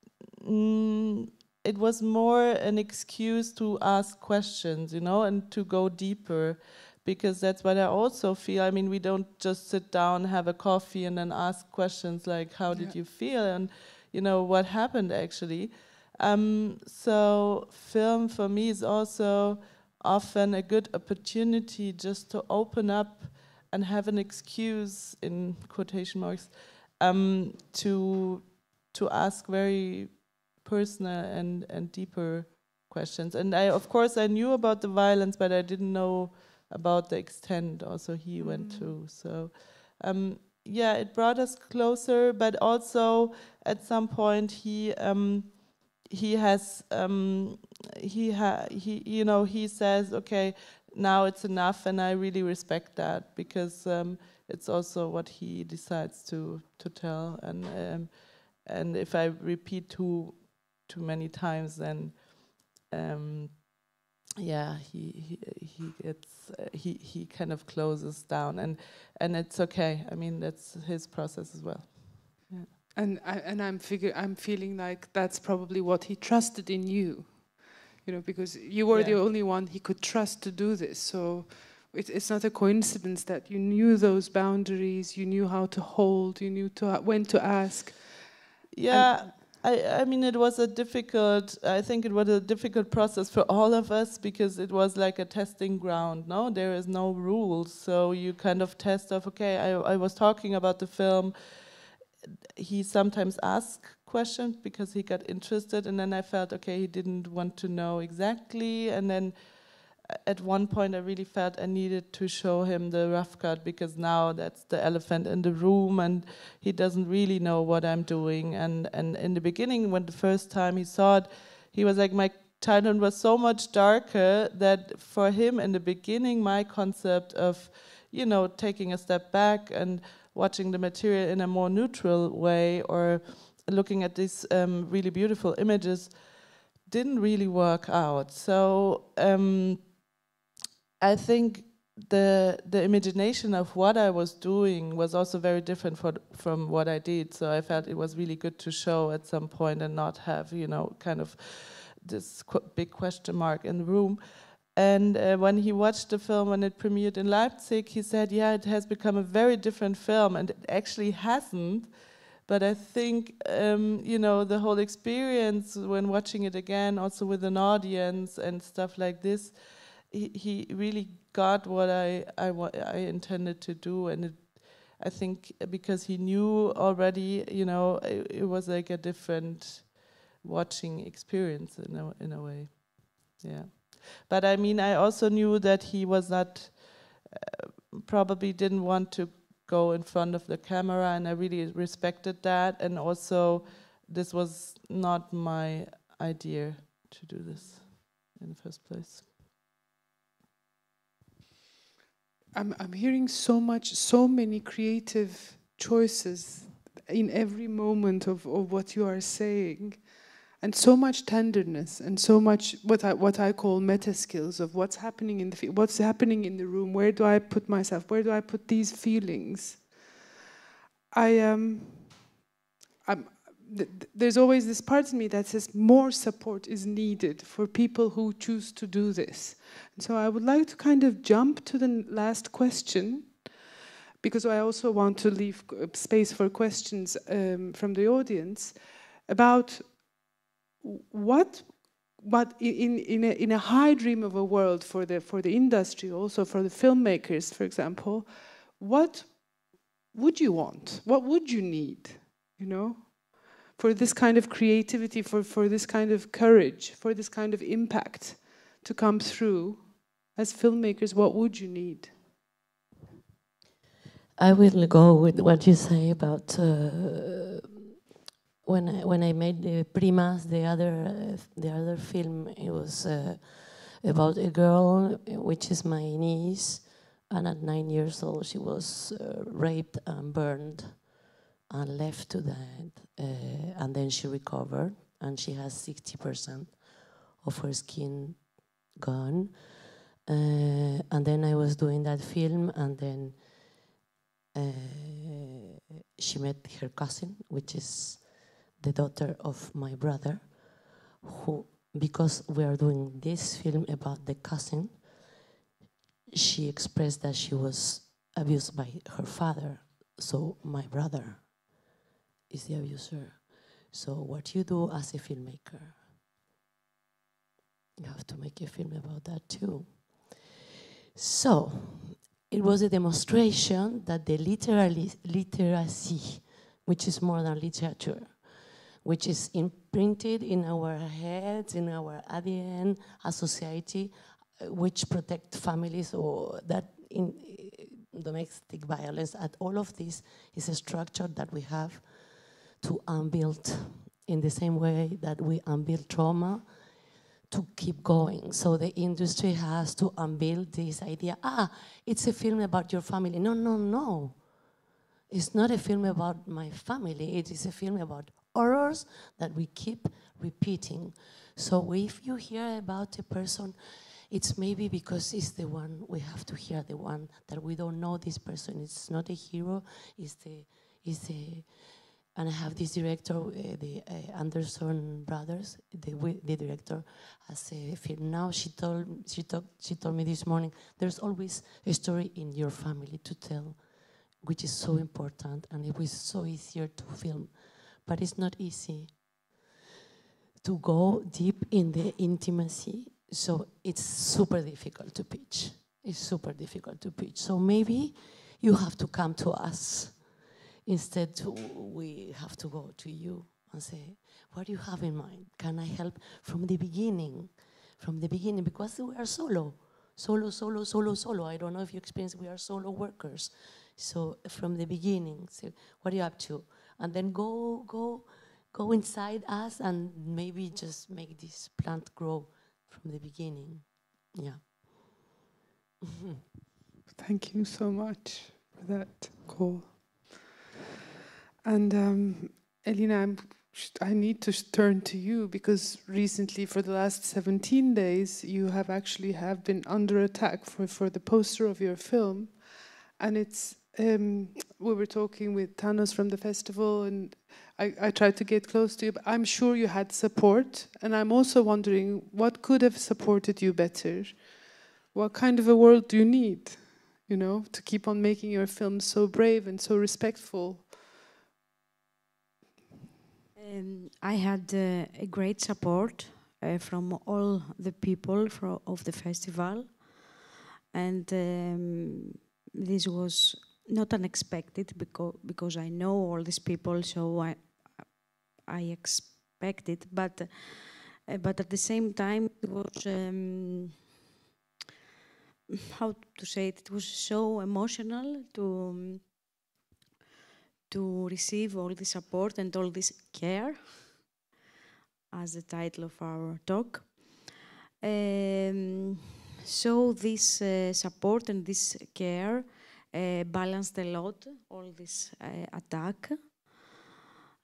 it was more an excuse to ask questions, you know, and to go deeper, because that's what I also feel. I mean, we don't just sit down, have a coffee, and then ask questions like, how did you feel? And, you know, what happened actually? So film for me is also often a good opportunity just to open up and have an excuse, in quotation marks, to ask very personal and deeper questions. And of course I knew about the violence, but I didn't know about the extent also he went through. So yeah, it brought us closer, but also at some point he says, okay, now it's enough, and I really respect that, because it's also what he decides to tell, and if I repeat too many times, then yeah, he kind of closes down, and it's okay. I mean, that's his process as well. Yeah. And I'm feeling like that's probably what he trusted in you, you know, because you were the only one he could trust to do this. So it's not a coincidence that you knew those boundaries, you knew how to hold, you knew when to ask. Yeah, I mean, it was I think it was a difficult process for all of us, because it was like a testing ground, no? There is no rules, so you kind of test of, okay, I was talking about the film. He sometimes asked questions because he got interested, and then I felt, okay, he didn't want to know exactly, and then at one point I really felt I needed to show him the rough cut, because now that's the elephant in the room and he doesn't really know what I'm doing. And in the beginning, when the first time he saw it, he was like, my childhood was so much darker that for him in the beginning, my concept of, you know, taking a step back and watching the material in a more neutral way, or looking at these really beautiful images, didn't really work out. So I think the imagination of what I was doing was also very different from what I did. So I felt it was really good to show at some point and not have, you know, kind of this big question mark in the room. And when he watched the film, when it premiered in Leipzig, he said, yeah, it has become a very different film, and it actually hasn't. But I think, you know, the whole experience when watching it again, also with an audience and stuff like this, he really got what I intended to do. And I think because he knew already, you know, it was like a different watching experience in a way. Yeah. But I mean, I also knew that he was not, probably didn't want to go in front of the camera, and I really respected that. And also, this was not my idea to do this in the first place. I'm hearing so many creative choices in every moment of what you are saying. And so much tenderness, and so much what I call meta skills of what's happening in what's happening in the room. Where do I put myself? Where do I put these feelings? There's always this part of me that says more support is needed for people who choose to do this. And so I would like to kind of jump to the last question, because I also want to leave space for questions from the audience about what in a high dream of a world for the industry, also for the filmmakers, for example, what would you want? What would you need, you know, for this kind of creativity, for this kind of courage, for this kind of impact to come through? As filmmakers, what would you need? I will go with what you say about when I made the Primas, the other film. It was about a girl, which is my niece, and at 9 years old she was raped and burned and left to die, and then she recovered, and she has 60% of her skin gone. And then I was doing that film, and then she met her cousin, which is the daughter of my brother, who, because we are doing this film about the cousin, she expressed that she was abused by her father. So my brother is the abuser. So what you do as a filmmaker, you have to make a film about that too. So it was a demonstration that the literacy, which is more than literature, which is imprinted in our heads, in our ADN, a society which protect families, or that in domestic violence, and all of this is a structure that we have to unbuild in the same way that we unbuild trauma to keep going. So the industry has to unbuild this idea, it's a film about your family. No, no, no. It's not a film about my family. It is a film about horrors that we keep repeating. So if you hear about a person, it's maybe because it's the one we have to hear, the one that we don't know this person. It's not a hero, and I have this director, the Anderson brothers, the director has a film now. She told me this morning, there's always a story in your family to tell, which is so important, and it was so easier to film. But it's not easy to go deep in the intimacy, so it's super difficult to pitch. It's super difficult to pitch. So maybe you have to come to us. Instead, we have to go to you and say, what do you have in mind? Can I help from the beginning? From the beginning, because we are solo. I don't know if you experience, we are solo workers. So from the beginning, say, what are you up to? And then go inside us and maybe just make this plant grow from the beginning. Yeah. Thank you so much for that call. And Elina, I need to turn to you, because recently, for the last 17 days, you have been under attack for the poster of your film. And it's, we were talking with Thanos from the festival, and I tried to get close to you, but I'm sure you had support. And I'm also wondering, what could have supported you better? What kind of a world do you need, to keep on making your films so brave and so respectful? I had a great support from all the people of the festival, and this was not unexpected because I know all these people, so I expect it. But at the same time, it was how to say it? It was so emotional to receive all the support and all this care, as the title of our talk. So this support and this care balanced a lot all this attack.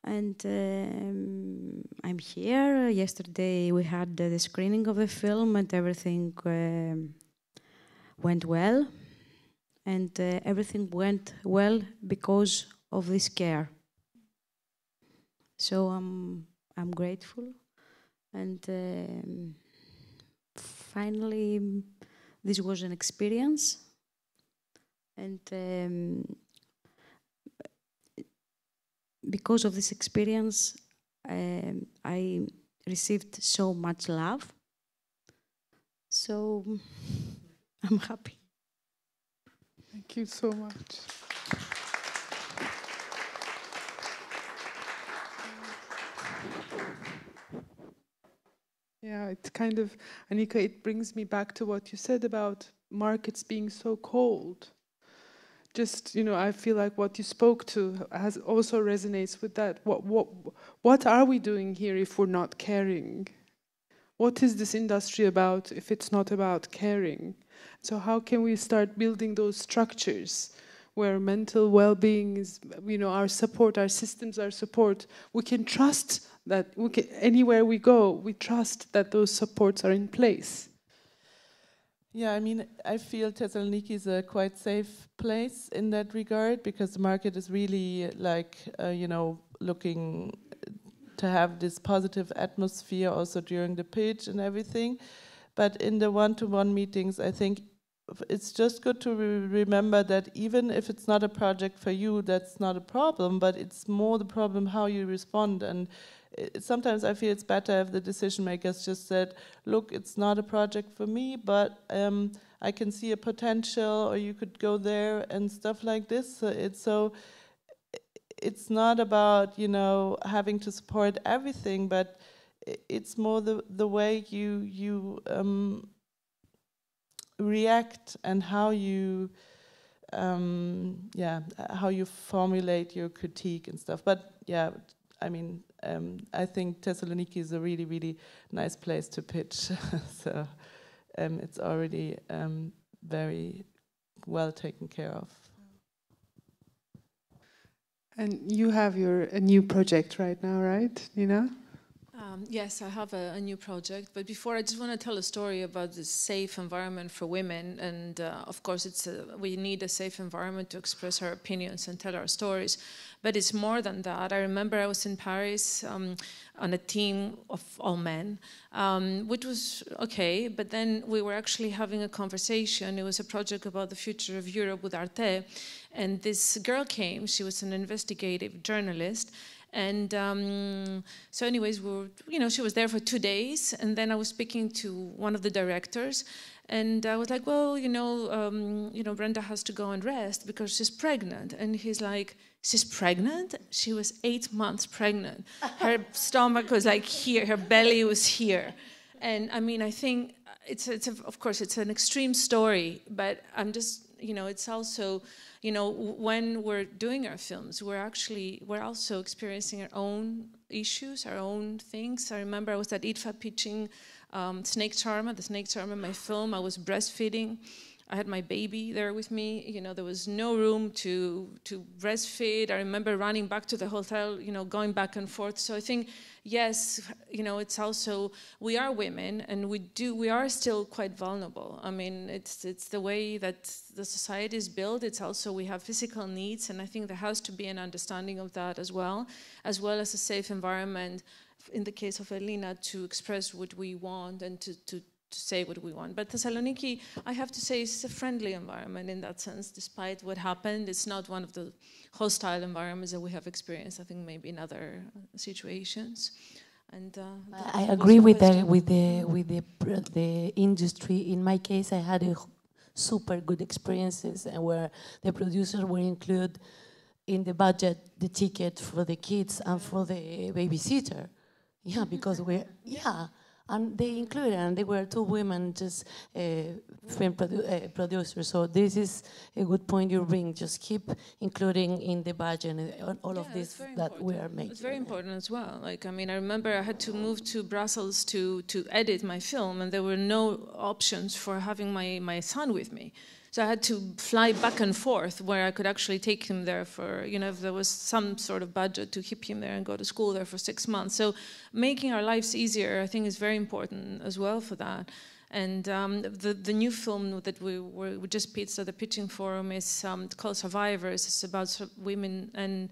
And I'm here. Yesterday we had the screening of the film, and everything went well. And everything went well because of this care. So I'm grateful, and finally this was an experience, and because of this experience I received so much love, so I'm happy. Thank you so much. Yeah, it's kind of, Annika, it brings me back to what you said about markets being so cold. just, you know, I feel like what you spoke to has also resonates with that. What are we doing here if we're not caring? What is this industry about if it's not about caring? So how can we start building those structures where mental well-being is, you know, our support, our systems, our support? We can trust that anywhere we go, we trust that those supports are in place. Yeah, I mean, I feel Thessaloniki is a quite safe place in that regard, because the market is really like, you know, looking to have this positive atmosphere also during the pitch and everything. But in the one-to-one meetings, I think it's just good to remember that even if it's not a project for you, that's not a problem, but it's more the problem how you respond. And sometimes I feel it's better if the decision makers just said, look, it's not a project for me, but I can see a potential, or you could go there and stuff like this. So it's not about, you know, having to support everything, but it's more the way you react and how you how you formulate your critique and stuff. But yeah, I mean, I think Thessaloniki is a really, really nice place to pitch. So it's already very well taken care of. And you have a new project right now, right, Nina? Yes, I have a new project. But before, I just want to tell a story about this safe environment for women. And of course, we need a safe environment to express our opinions and tell our stories. But it's more than that. I remember I was in Paris on a team of all men, which was okay. But then we were actually having a conversation. It was a project about the future of Europe with Arte. And this girl came. She was an investigative journalist. And so anyways, she was there for 2 days. And then I was speaking to one of the directors. And I was like, well, Brenda has to go and rest because she's pregnant. And he's like, she's pregnant? She was 8 months pregnant. Her stomach was like here, her belly was here. And I mean, I think of course, it's an extreme story, but I'm just, it's also, when we're doing our films, we're also experiencing our own issues, our own things. I remember I was at IDFA pitching Snake Charmer, my film. I was breastfeeding. I had my baby there with me. There was no room to breastfeed. I remember running back to the hotel, going back and forth. So I think, yes, it's also, we are women and we are still quite vulnerable. I mean, it's the way that the society is built. It's also, we have physical needs, and I think there has to be an understanding of that as well as a safe environment, in the case of Elena, to express what we want and to say what we want. But Thessaloniki, I have to say, is a friendly environment in that sense. Despite what happened, it's not one of the hostile environments that we have experienced, I think, maybe in other situations. And I agree with the industry. In my case, I had super good experiences, and where the producers were included in the budget the ticket for the kids and for the babysitter. Yeah, because and they included, and they were 2 women, just film producers. So this is a good point you bring. Just keep including in the budget and all of this that we are making. It's very important as well. Like, I mean, I remember I had to move to Brussels to edit my film, and there were no options for having my son with me. So I had to fly back and forth where I could actually take him there for, if there was some sort of budget to keep him there and go to school there for 6 months. So making our lives easier, I think, is very important as well for that. And the new film that we just pitched at the pitching forum is called Survivors. It's about women and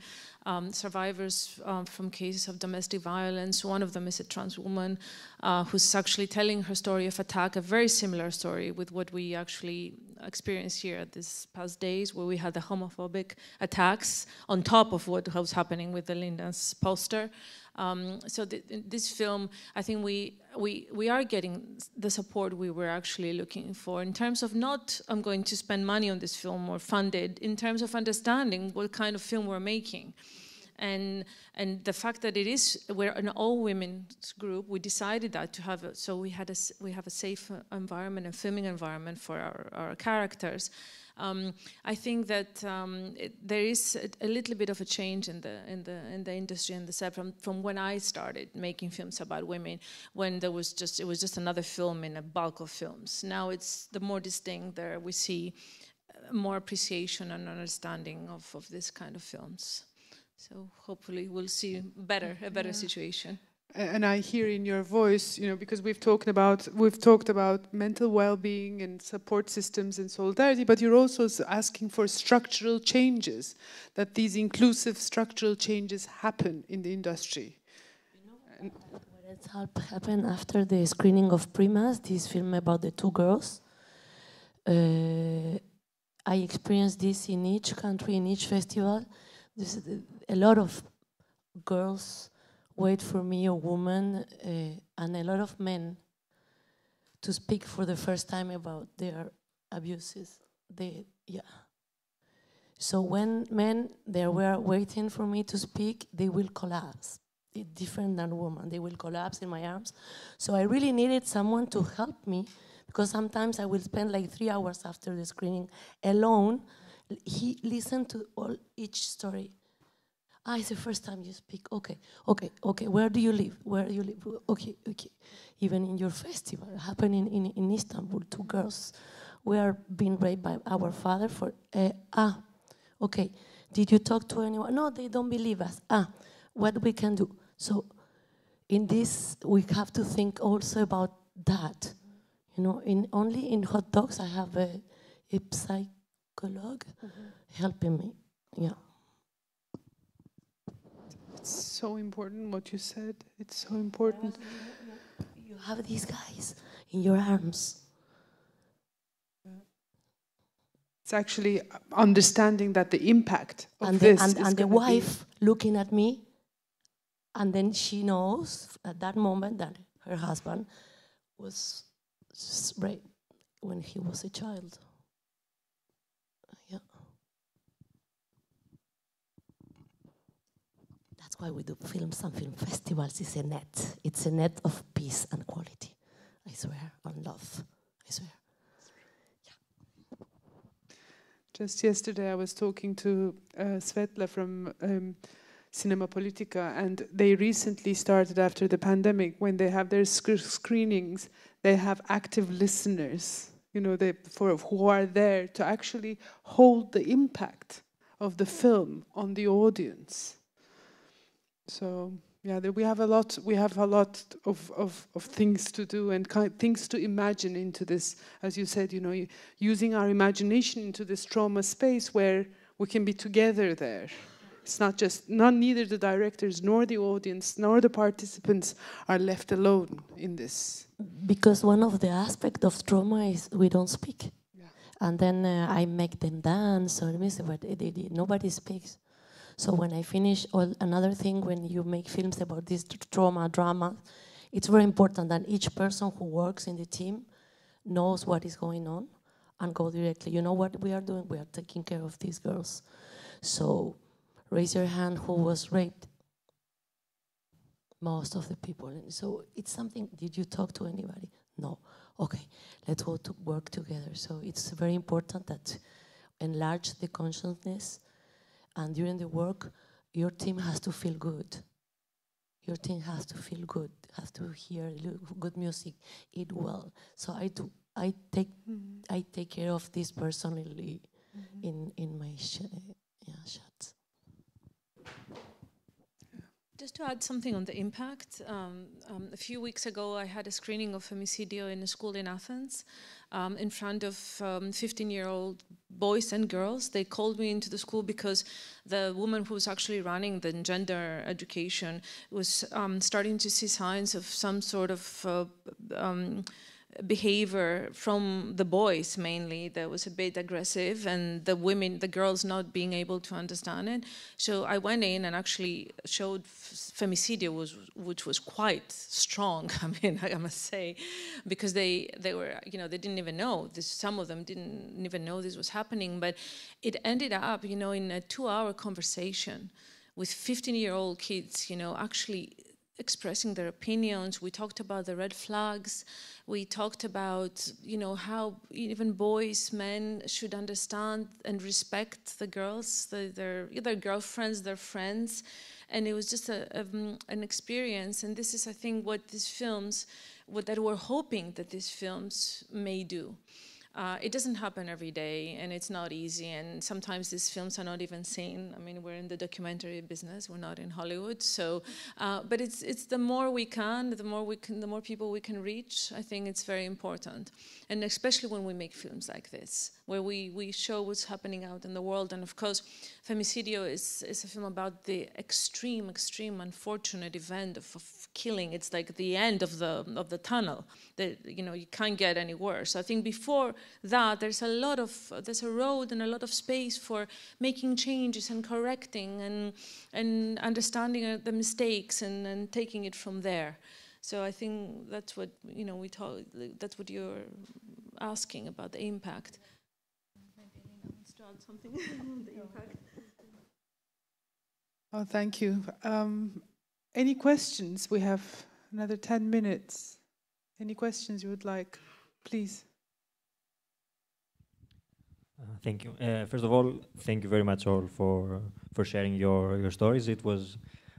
survivors from cases of domestic violence. One of them is a trans woman who's actually telling her story of attack, a very similar story with what we actually experienced here these past days, where we had the homophobic attacks on top of what was happening with the Linda's poster. So this film, I think we are getting the support we were actually looking for in terms of not, I'm going to spend money on this film or fund it, in terms of understanding what kind of film we're making. And the fact that we're an all women's group, we decided that to have we have a safe environment, a filming environment for our characters. I think that there is a little bit of a change in the industry and the set from when I started making films about women, when it was just another film in a bulk of films. Now it's the more distinct. There we see more appreciation and understanding of this kind of films. So hopefully we'll see a better situation. And I hear in your voice, you know, because we've talked about mental well-being and support systems and solidarity, but you're also asking for structural changes, that these inclusive structural changes happen in the industry. You know what happened after the screening of Primas, this film about the two girls? I experienced this in each country, in each festival. There's a lot of girls wait for me, a woman, and a lot of men to speak for the first time about their abuses. So when men, they were waiting for me to speak, they will collapse. It's different than women. They will collapse in my arms. So I really needed someone to help me, because sometimes I will spend like 3 hours after the screening alone. He listened to each story. It's the first time you speak. Okay. Where do you live? Okay. Even in your festival, happening in Istanbul, 2 girls were being raped by our father for. Okay. Did you talk to anyone? No, they don't believe us. What we can do? So, in this, we have to think also about that. You know, only in hot dogs, I have a psychologue helping me. Yeah. It's so important what you said. It's so important. You have these guys in your arms. It's actually understanding that the impact of this is and the wife looking at me, and then she knows at that moment that her husband was raped when he was a child. Yeah. That's why we do films and film festivals. It's a net. It's a net of peace and quality. I swear, and love. I swear. Just yesterday, I was talking to Svetla from Cinema Politica, and they recently started after the pandemic. When they have their screenings, they have active listeners, you know, who are there to actually hold the impact of the film on the audience. So yeah, we have a lot. We have a lot of things to do and things to imagine into this. As you said, you know, using our imagination into this trauma space where we can be together there. It's not just neither the directors nor the audience nor the participants are left alone in this. Because one of the aspects of trauma is we don't speak, and then I make them dance or but nobody speaks. So when I finish, another thing, when you make films about this drama, it's very important that each person who works in the team knows what is going on and go directly. You know what we are doing? We are taking care of these girls. So raise your hand who was raped. Most of the people. So it's something, did you talk to anybody? No. Okay, let's go to work together. So it's very important that enlarge the consciousness. And during the work, your team has to feel good. Your team has to feel good, has to hear good music, eat well. So I take care of this personally in my shots. Just to add something on the impact, a few weeks ago I had a screening of Femicidio in a school in Athens in front of 15-year-old boys and girls. They called me into the school because the woman who was actually running the gender education was starting to see signs of some sort of behavior from the boys mainly that was a bit aggressive, and the girls not being able to understand it. So I went in and actually showed Femicidio, which was quite strong, I mean, I must say, because they were, you know, they didn't even know this. Some of them didn't even know this was happening, but it ended up, you know, in a 2-hour conversation with 15-year-old kids, you know, actually expressing their opinions. We talked about the red flags. We talked about, you know, how even boys, men should understand and respect the girls, their girlfriends, their friends. And it was just an experience. And this is, I think, what these films, that we're hoping that these films may do. It doesn't happen every day, and it's not easy, and sometimes these films are not even seen. I mean, we're in the documentary business, we're not in Hollywood, so, but it's the more we can, the more people we can reach. I think it's very important, and especially when we make films like this, where we show what's happening out in the world. And of course, Femicidio is a film about the extreme unfortunate event of killing. It's like the end of the tunnel. That, you know, you can't get any worse. I think before that, there's a road and a lot of space for making changes and correcting and understanding the mistakes and taking it from there. So I think that's what, you know, that's what you're asking about, the impact. Maybe Elena wants to add something on the impact. Oh, thank you. Any questions? We have another 10 minutes. Any questions you would like? Please. Thank you. First of all, thank you very much all for sharing your stories. It was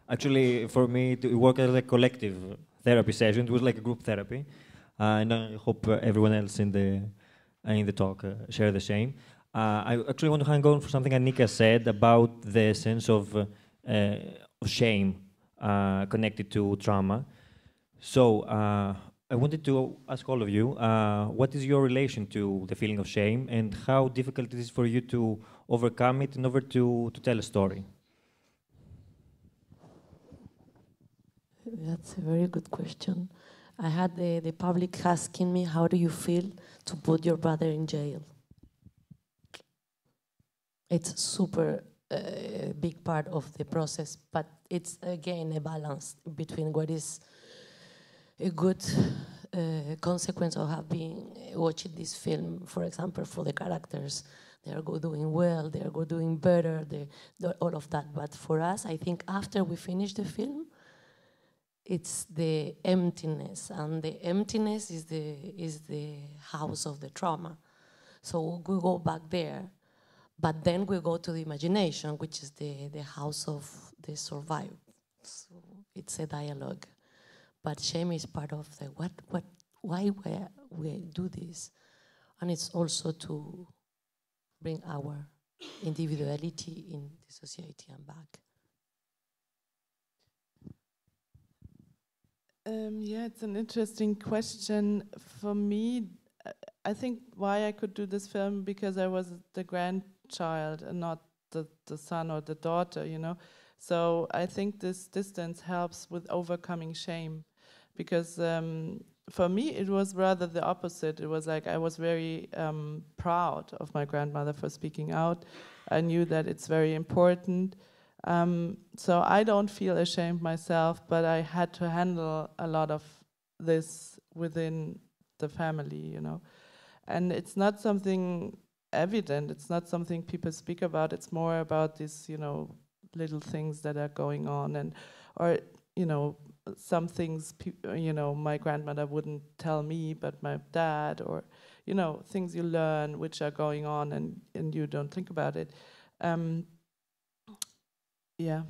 actually, for me, it worked as a collective therapy session. It was like a group therapy. And I hope everyone else in the talk share the same. I actually want to hang on for something Annika said about the sense of shame connected to trauma. So I wanted to ask all of you, what is your relation to the feeling of shame, and how difficult it is for you to overcome it in order to tell a story? That's a very good question. I had the public asking me, how do you feel to put your brother in jail? It's super big part of the process, but it's again a balance between what is a good consequence of having watched this film. For example, for the characters, they are doing well, they are doing better, all of that. But for us, I think after we finish the film, it's the emptiness, and the emptiness is the house of the trauma. So we go back there, but then we go to the imagination, which is the house of the survived. So it's a dialogue. But shame is part of the why we do this. And it's also to bring our individuality in the society and back. Yeah, it's an interesting question. For me, I think why I could do this film, because I was the grandchild and not the son or the daughter, you know. So I think this distance helps with overcoming shame, because for me it was rather the opposite. It was like I was very proud of my grandmother for speaking out. I knew that it's very important. So I don't feel ashamed myself, but I had to handle a lot of this within the family, you know. And it's not something evident, it's not something people speak about, it's more about these, you know, little things that are going on, and, or, you know, some things, you know, my grandmother wouldn't tell me, but my dad, or, you know, things you learn which are going on and you don't think about it. Yeah,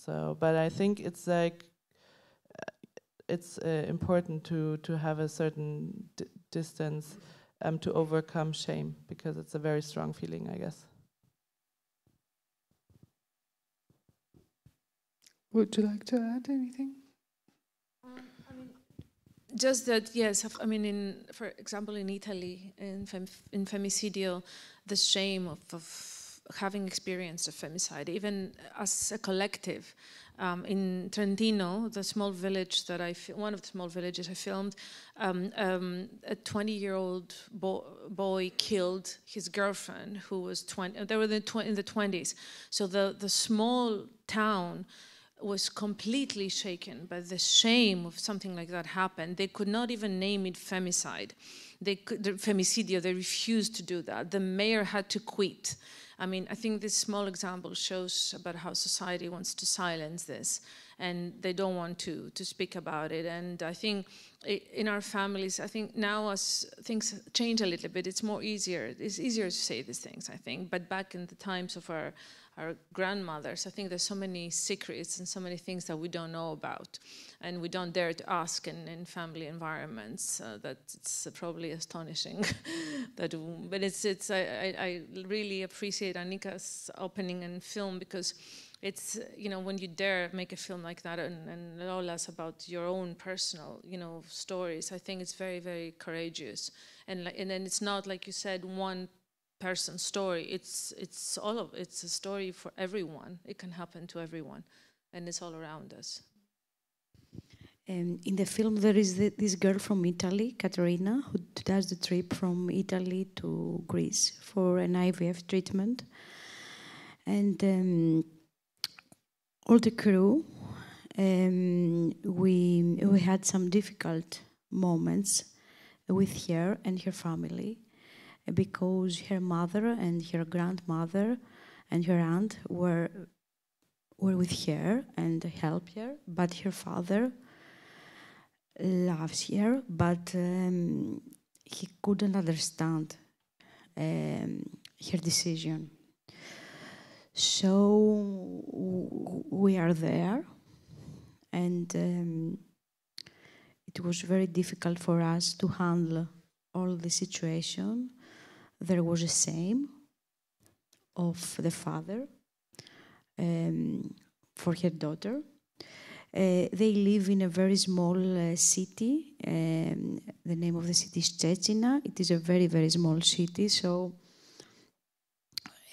so, but I think it's like, it's important to have a certain distance to overcome shame, because it's a very strong feeling, I guess. Would you like to add anything? I mean, just that, yes, I mean, for example, in Italy, in Femicidio, the shame of having experienced a femicide, even as a collective. In Trentino, the small village that one of the small villages I filmed, a 20-year-old boy killed his girlfriend, who was 20. They were in the 20s. So the small town was completely shaken by the shame of something like that happened. They could not even name it femicide. Femicidio, they refused to do that. The mayor had to quit. I mean, I think this small example shows about how society wants to silence this, and they don't want to speak about it. And I think in our families, I think now as things change a little bit, it's easier to say these things, I think. But back in the times of our grandmothers, I think there's so many secrets and so many things that we don't know about, and we don't dare to ask in family environments. That it's probably astonishing. But I really appreciate Annika's opening and film, because it's, when you dare make a film like that and Lola's about your own personal, stories, I think it's very, very courageous. And then it's not, like you said, one person's story. It's a story for everyone. It can happen to everyone, and it's all around us. In the film, there is this girl from Italy, Caterina, who does the trip from Italy to Greece for an IVF treatment. And all the crew, we had some difficult moments with her and her family, because her mother and her grandmother and her aunt were with her and helped her, but her father loves her, but he couldn't understand her decision. So we are there, and it was very difficult for us to handle all the situation. There was a shame of the father for her daughter. They live in a very small city. The name of the city is Cecina. It is a very, very small city, so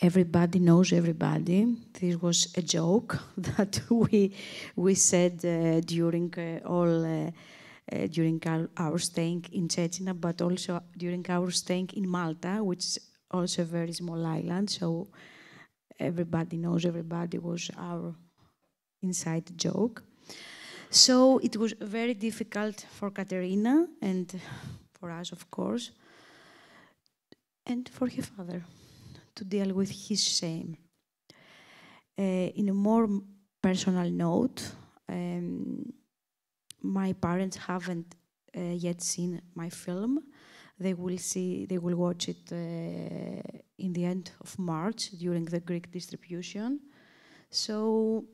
everybody knows everybody. This was a joke that we said during our staying in Cecina, but also during our staying in Malta, which is also a very small island. So everybody knows everybody was our inside joke. So it was very difficult for Caterina and for us, of course, and for her father to deal with his shame. In a more personal note, my parents haven't yet seen my film. They will watch it in the end of March during the Greek distribution. So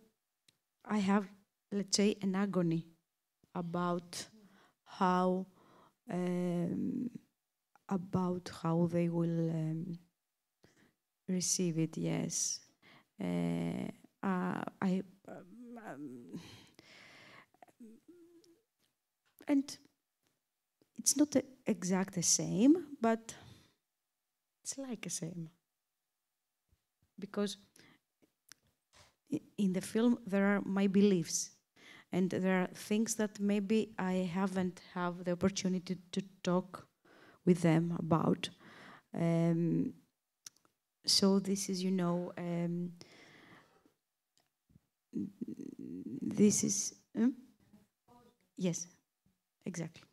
I have, let's say, an agony about how they will receive it. Yes, and it's not exact the same, but it's like the same, because in the film there are my beliefs, and there are things that maybe I haven't have the opportunity to talk with them about. So this is, this is, yes, exactly.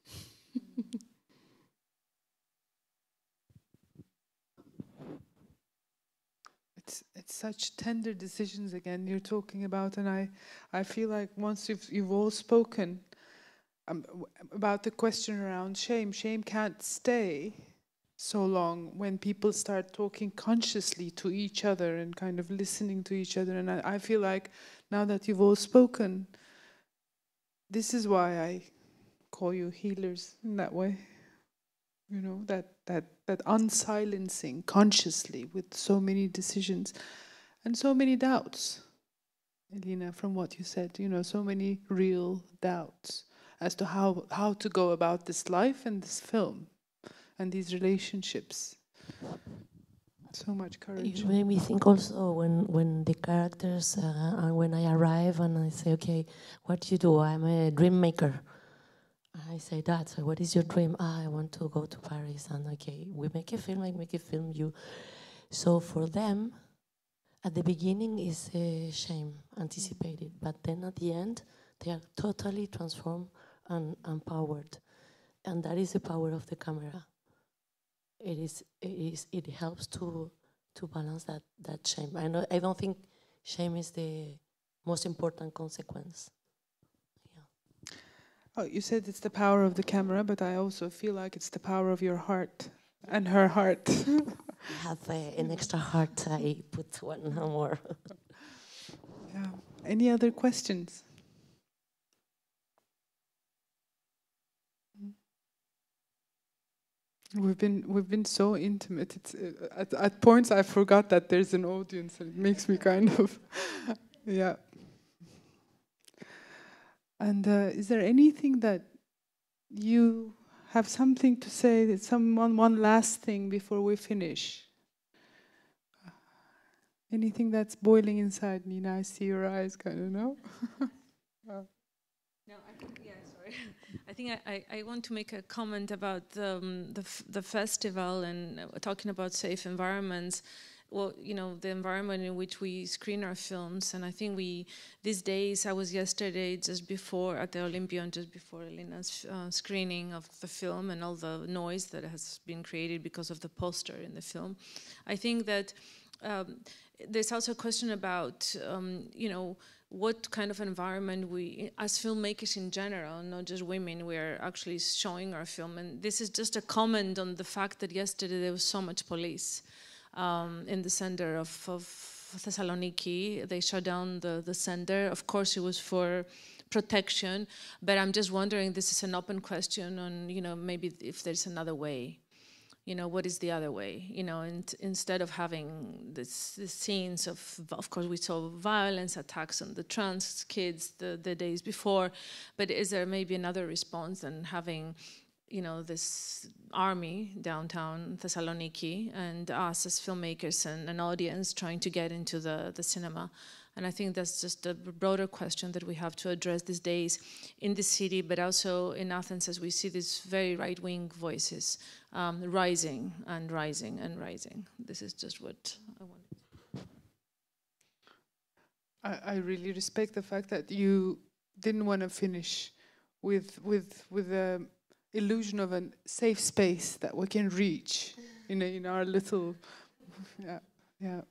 It's such tender decisions again you're talking about, and I feel like once you've all spoken about the question around shame can't stay so long when people start talking consciously to each other and kind of listening to each other. And I feel like now that you've all spoken, this is why I call you healers in that way. That unsilencing consciously with so many decisions and so many doubts. Elina, from what you said, so many real doubts as to how to go about this life and this film and these relationships. So much courage. It made me think also when the characters and when I arrive and I say, okay, what do you do? I'm a dream maker. I say that. So what is your dream? I want to go to Paris. And okay, we make a film. I make a film. You. So for them, at the beginning is shame, anticipated, but then at the end they are totally transformed and empowered, and that is the power of the camera. It helps to balance that shame. I don't think shame is the most important consequence. Oh, you said it's the power of the camera, but I also feel like it's the power of your heart and her heart. I have an extra heart. I put one more. Yeah. Any other questions? We've been so intimate. It's at points I forgot that there's an audience, and it makes me kind of yeah. And is there anything that you have something to say? One last thing before we finish. Anything that's boiling inside, Nina? I see your eyes, kind of, no? No, sorry. I think I want to make a comment about the festival and talking about safe environments. Well, you know, the environment in which we screen our films, and I think these days, I was yesterday just before at the Olympion, just before Elina's screening of the film and all the noise that has been created because of the poster in the film. I think that there's also a question about, you know, what kind of environment we, as filmmakers in general, not just women, we are actually showing our film. And this is just a comment on the fact that yesterday there was so much police in the center of Thessaloniki. They shut down the center. Of course, it was for protection, but I'm just wondering, this is an open question on, you know, maybe if there's another way. You know, what is the other way? You know, and instead of having this scenes of course, we saw violence, attacks on the trans kids the days before, but is there maybe another response than having, you know, this army downtown Thessaloniki and us as filmmakers and an audience trying to get into the cinema? And I think that's just a broader question that we have to address these days in the city, but also in Athens, as we see these very right-wing voices rising and rising and rising. This is just what I wanted. I really respect the fact that you didn't want to finish with the illusion of a safe space that we can reach in our little, yeah.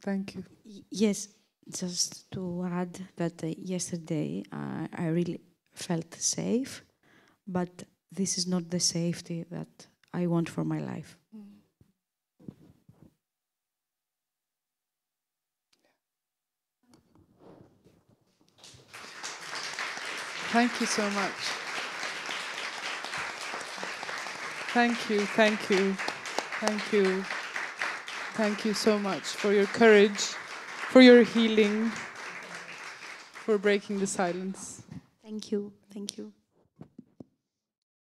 Thank you. Yes. Just to add that yesterday I really felt safe, but this is not the safety that I want for my life. Thank you so much. Thank you, thank you, thank you. Thank you so much for your courage, for your healing, for breaking the silence. Thank you, thank you.